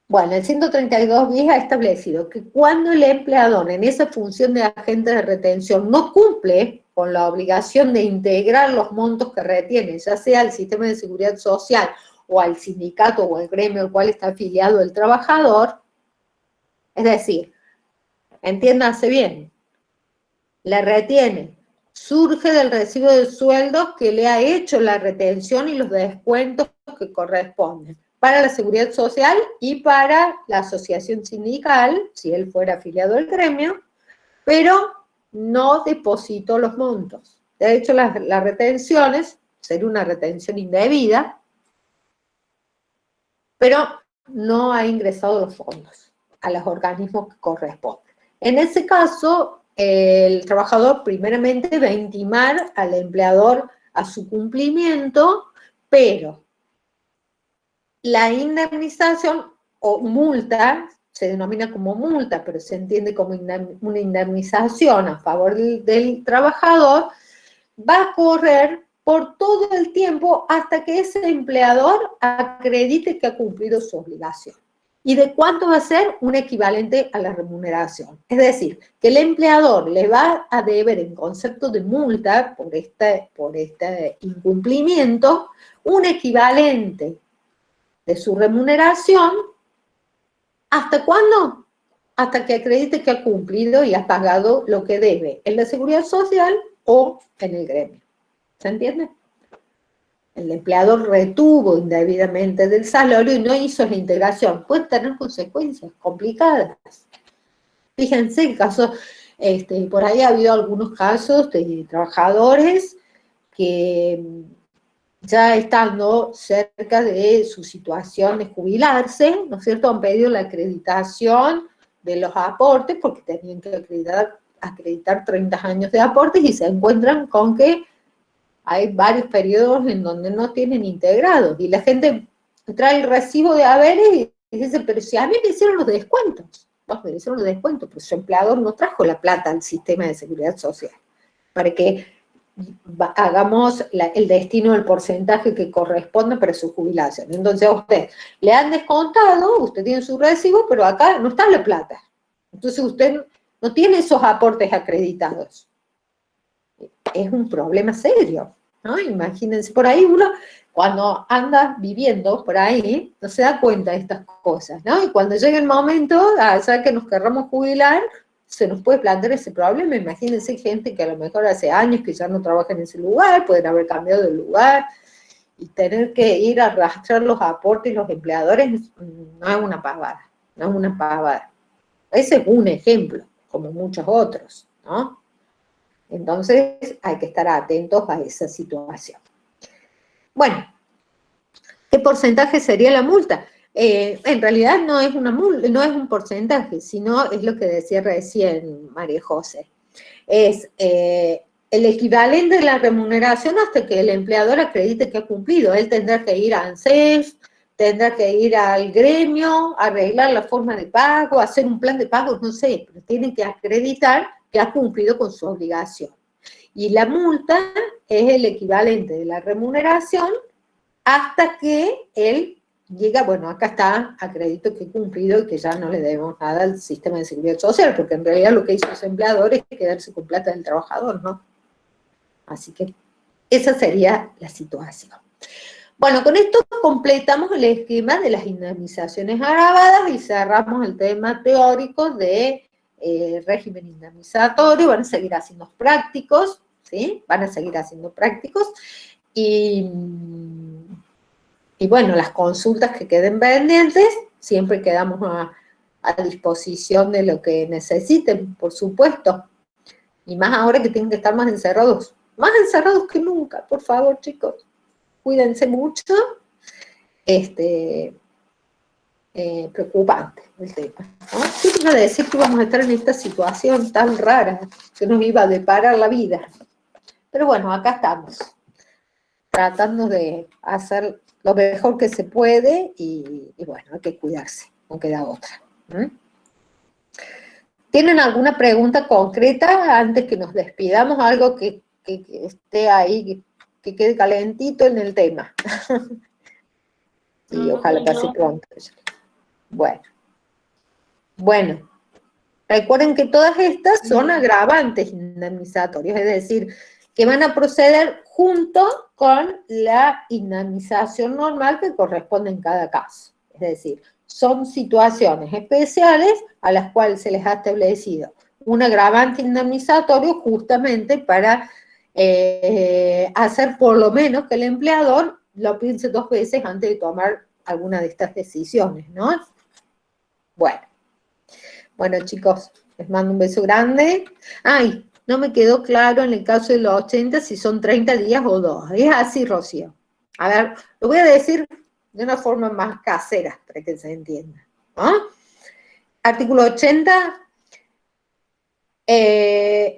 Bueno, el 132 bis ha establecido que cuando el empleador en esa función de agente de retención no cumple con la obligación de integrar los montos que retiene, ya sea al sistema de seguridad social o al sindicato o al gremio al cual está afiliado el trabajador, es decir, entiéndase bien, la retiene, surge del recibo de sueldos que le ha hecho la retención y los descuentos que corresponden para la seguridad social y para la asociación sindical, si él fuera afiliado al gremio, pero no depositó los montos. De hecho, las retenciones, sería una retención indebida, pero no ha ingresado los fondos a los organismos que corresponden. En ese caso, el trabajador primeramente va a intimar al empleador a su cumplimiento, pero la indemnización o multa, se denomina como multa, pero se entiende como una indemnización a favor del trabajador, va a correr por todo el tiempo hasta que ese empleador acredite que ha cumplido su obligación. ¿Y de cuánto va a ser? Un equivalente a la remuneración. Es decir, que el empleador le va a deber en concepto de multa por este incumplimiento un equivalente de su remuneración. ¿Hasta cuándo? Hasta que acredite que ha cumplido y ha pagado lo que debe en la seguridad social o en el gremio. ¿Se entiende? El empleador retuvo indebidamente del salario y no hizo la integración. Puede tener consecuencias complicadas. Fíjense el caso, por ahí ha habido algunos casos de trabajadores que ya estando cerca de su situación de jubilarse, ¿no es cierto?, han pedido la acreditación de los aportes porque tenían que acreditar 30 años de aportes y se encuentran con que hay varios periodos en donde no tienen integrados, y la gente trae el recibo de haberes y dice, pero si a mí me hicieron los descuentos, me hicieron los descuentos, pero su empleador no trajo la plata al sistema de seguridad social, para que hagamos el destino del porcentaje que corresponde para su jubilación. Entonces a usted le han descontado, usted tiene su recibo, pero acá no está la plata. Entonces usted no tiene esos aportes acreditados. Es un problema serio, ¿no? Imagínense, por ahí uno, cuando anda viviendo por ahí, no se da cuenta de estas cosas, ¿no? Y cuando llega el momento, ya que nos querramos jubilar, se nos puede plantear ese problema. Imagínense gente que a lo mejor hace años que ya no trabaja en ese lugar, pueden haber cambiado de lugar, y tener que ir a arrastrar los aportes y los empleadores no es una pavada, no es una pavada. Ese es un ejemplo, como muchos otros, ¿no? Entonces hay que estar atentos a esa situación. Bueno, ¿qué porcentaje sería la multa? En realidad no es una multa, no es un porcentaje, sino es lo que decía recién María José. Es el equivalente de la remuneración hasta que el empleador acredite que ha cumplido. Él tendrá que ir a ANSES, tendrá que ir al gremio, arreglar la forma de pago, hacer un plan de pago, no sé, pero tiene que acreditar que ha cumplido con su obligación. Y la multa es el equivalente de la remuneración hasta que él llega, bueno, acá está, acredito que he cumplido y que ya no le debemos nada al sistema de seguridad social, porque en realidad lo que hizo ese empleador es quedarse con plata del trabajador, ¿no? Así que esa sería la situación. Bueno, con esto completamos el esquema de las indemnizaciones agravadas y cerramos el tema teórico de régimen indemnizatorio. Van a seguir haciendo prácticos, ¿sí? Van a seguir haciendo prácticos y bueno, las consultas que queden pendientes, siempre quedamos a disposición de lo que necesiten, por supuesto. Y más ahora que tienen que estar más encerrados que nunca, por favor, chicos. Cuídense mucho. Preocupante el tema, ¿no? Yo te iba a decir que íbamos a estar en esta situación tan rara que nos iba a deparar la vida. Pero bueno, acá estamos, tratando de hacer lo mejor que se puede y bueno, hay que cuidarse, no queda otra. ¿Tienen alguna pregunta concreta antes que nos despidamos? Algo que esté ahí, que quede calentito en el tema. Sí, ojalá pase pronto. Bueno, recuerden que todas estas son agravantes indemnizatorios, es decir, que van a proceder junto con la indemnización normal que corresponde en cada caso. Es decir, son situaciones especiales a las cuales se les ha establecido un agravante indemnizatorio justamente para hacer por lo menos que el empleador lo piense 2 veces antes de tomar alguna de estas decisiones, ¿no? Bueno, chicos, les mando un beso grande. Ay, no me quedó claro en el caso de los 80 si son 30 días o 2. Es así, Rocío. A ver, lo voy a decir de una forma más casera para que se entienda, ¿no? Artículo 80.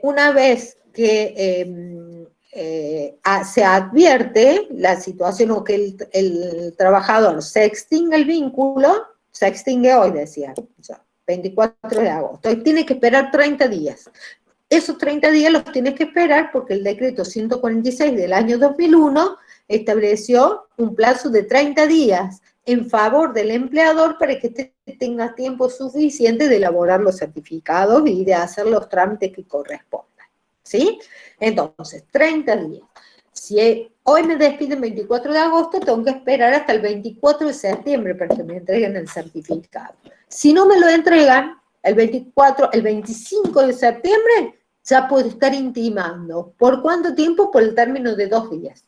Una vez que se advierte la situación o que el trabajador se extingue el vínculo, se extingue hoy, decía, o sea, 24 de agosto, y tiene que esperar 30 días. Esos 30 días los tienes que esperar porque el decreto 146 del año 2001 estableció un plazo de 30 días en favor del empleador para que tenga tiempo suficiente de elaborar los certificados y de hacer los trámites que correspondan, ¿sí? Entonces, 30 días. Si hoy me despiden 24 de agosto, tengo que esperar hasta el 24 de septiembre para que me entreguen el certificado. Si no me lo entregan, el 25 de septiembre, ya puedo estar intimando. ¿Por cuánto tiempo? Por el término de 2 días.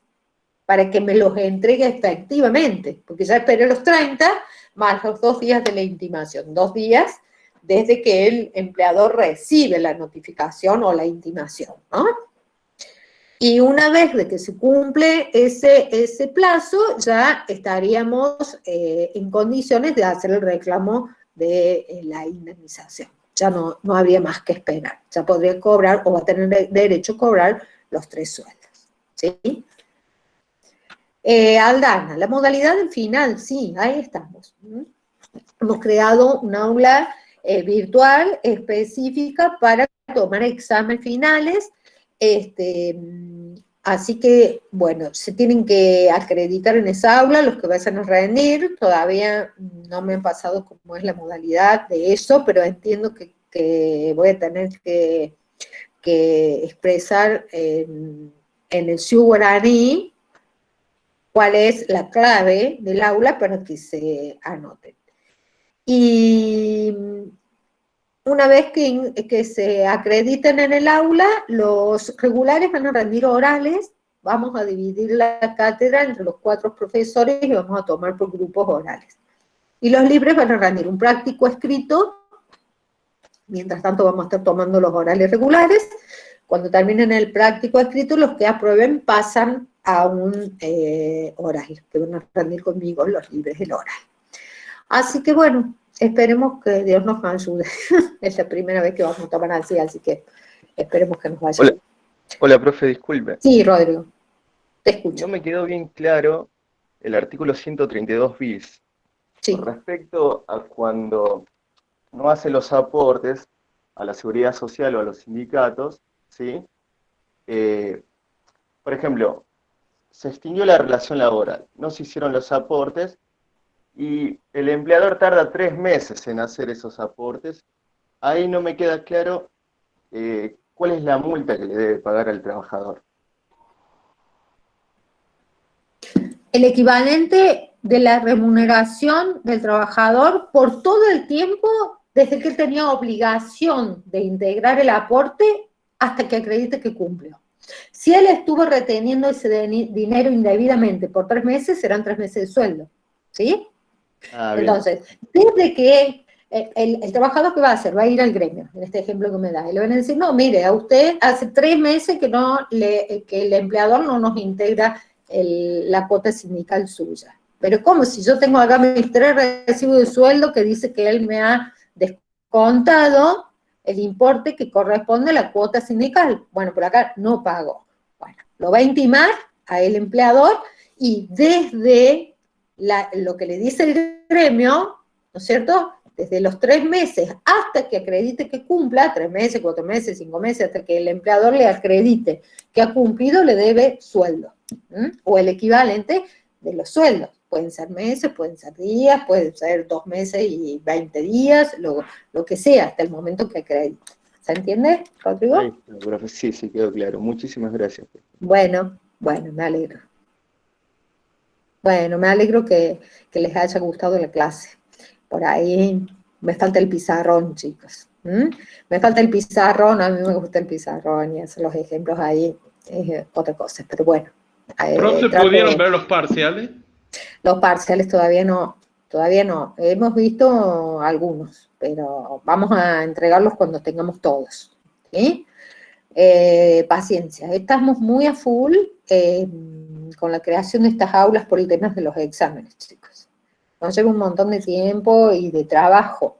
Para que me los entregue efectivamente, porque ya esperé los 30, más los 2 días de la intimación, 2 días desde que el empleador recibe la notificación o la intimación, ¿no? Y una vez de que se cumple ese plazo, ya estaríamos en condiciones de hacer el reclamo de la indemnización. Ya no habría más que esperar, ya podría cobrar o va a tener derecho a cobrar los 3 sueldos, ¿sí? Aldana, la modalidad del final, sí, ahí estamos. Hemos creado un aula virtual específica para tomar exámenes finales, así que, bueno, se tienen que acreditar en esa aula los que vayan a rendir. Todavía no me han pasado cómo es la modalidad de eso, pero entiendo que voy a tener que expresar en el Xiu Guaraní cuál es la clave del aula para que se anoten. Y una vez que se acrediten en el aula, los regulares van a rendir orales, vamos a dividir la cátedra entre los 4 profesores y vamos a tomar por grupos orales. Y los libres van a rendir un práctico escrito, mientras tanto vamos a estar tomando los orales regulares. Cuando terminen el práctico escrito, los que aprueben pasan a un oral, que van a rendir conmigo los libres del oral. Así que bueno, esperemos que Dios nos ayude. Es la primera vez que vamos a tomar así que esperemos que nos vaya bien. Hola, profe, disculpe. Sí, Rodrigo, te escucho. No me quedó bien claro el artículo 132 bis. Sí. Con respecto a cuando no hace los aportes a la seguridad social o a los sindicatos, ¿sí? Por ejemplo, se extinguió la relación laboral, no se hicieron los aportes y el empleador tarda 3 meses en hacer esos aportes. Ahí no me queda claro cuál es la multa que le debe pagar al trabajador. El equivalente de la remuneración del trabajador por todo el tiempo desde que él tenía obligación de integrar el aporte hasta que acredite que cumplió. Si él estuvo reteniendo ese dinero indebidamente por 3 meses, serán 3 meses de sueldo, ¿sí? Entonces, desde que el trabajador, ¿qué va a hacer? Va a ir al gremio, en este ejemplo que me da, y le van a decir, no, mire, a usted hace 3 meses que el empleador no nos integra la cuota sindical suya. Pero ¿cómo? Si yo tengo acá mis 3 recibos de sueldo que dice que él me ha descontado el importe que corresponde a la cuota sindical. Bueno, por acá no pagó. Bueno, lo va a intimar a el empleador y desde lo que le dice el gremio, ¿no es cierto?, desde los 3 meses hasta que acredite que cumpla, 3 meses, 4 meses, 5 meses, hasta que el empleador le acredite que ha cumplido, le debe sueldo, o el equivalente de los sueldos. pueden ser meses, pueden ser días, pueden ser 2 meses y 20 días, lo que sea, hasta el momento que acredite. ¿Se entiende, Rodrigo? Ahí está, profe. Sí, sí, quedó claro. Muchísimas gracias. Bueno, me alegro. Bueno, me alegro que les haya gustado la clase. Por ahí me falta el pizarrón, chicos. Me falta el pizarrón, a mí me gusta el pizarrón y hacer los ejemplos ahí es otra cosa, pero bueno. ¿Profe, pudieron ver los parciales? Los parciales todavía no. Hemos visto algunos, pero vamos a entregarlos cuando tengamos todos. ¿Sí? Paciencia, estamos muy a full con la creación de estas aulas por el tema de los exámenes, chicos. Nos lleva un montón de tiempo y de trabajo,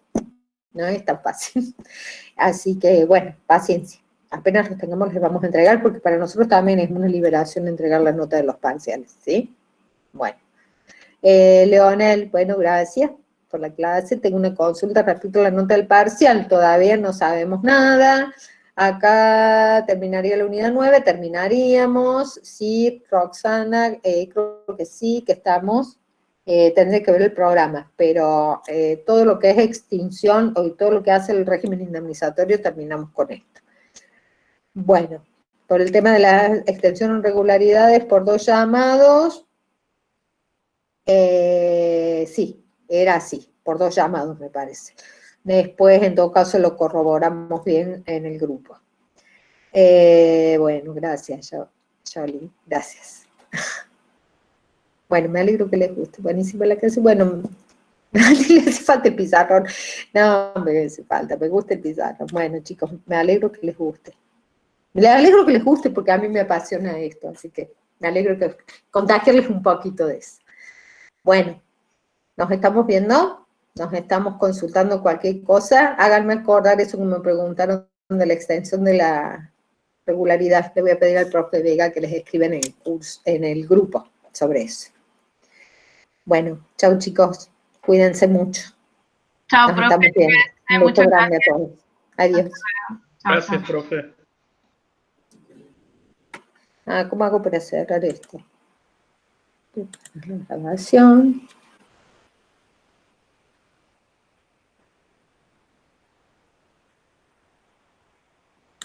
no es tan fácil. Así que, bueno, paciencia. Apenas los tengamos les vamos a entregar, porque para nosotros también es una liberación entregar la nota de los parciales, ¿sí? Bueno. Leonel, bueno, gracias por la clase. Tengo una consulta respecto a la nota del parcial. Todavía no sabemos nada. Acá terminaría la unidad 9, terminaríamos. Sí, Roxana, creo que sí, que estamos. Tendré que ver el programa, pero todo lo que es extinción y todo lo que hace el régimen indemnizatorio terminamos con esto. Bueno, por el tema de la extensión en regularidades por 2 llamados, sí, era así, por 2 llamados me parece. Después, en todo caso, lo corroboramos bien en el grupo. Bueno, gracias, Jolie, gracias. Bueno, me alegro que les guste, buenísima la clase. Bueno, le hace falta el pizarrón. No, me hace falta, me gusta el pizarrón. Bueno, chicos, me alegro que les guste. Me alegro que les guste porque a mí me apasiona esto, así que me alegro que contagiarles un poquito de eso. Bueno, nos estamos viendo, nos estamos consultando cualquier cosa. Háganme acordar eso que me preguntaron de la extensión de la regularidad. Le voy a pedir al profe Vega que les escriba en el curso, en el grupo sobre eso. Bueno, chau chicos, cuídense mucho. Chao, Nos profe. estamos viendo. Un beso Muchas grande gracias. a todos. Adiós. Chao, Gracias, chao. profe. ¿Cómo hago para cerrar esto? Grabación.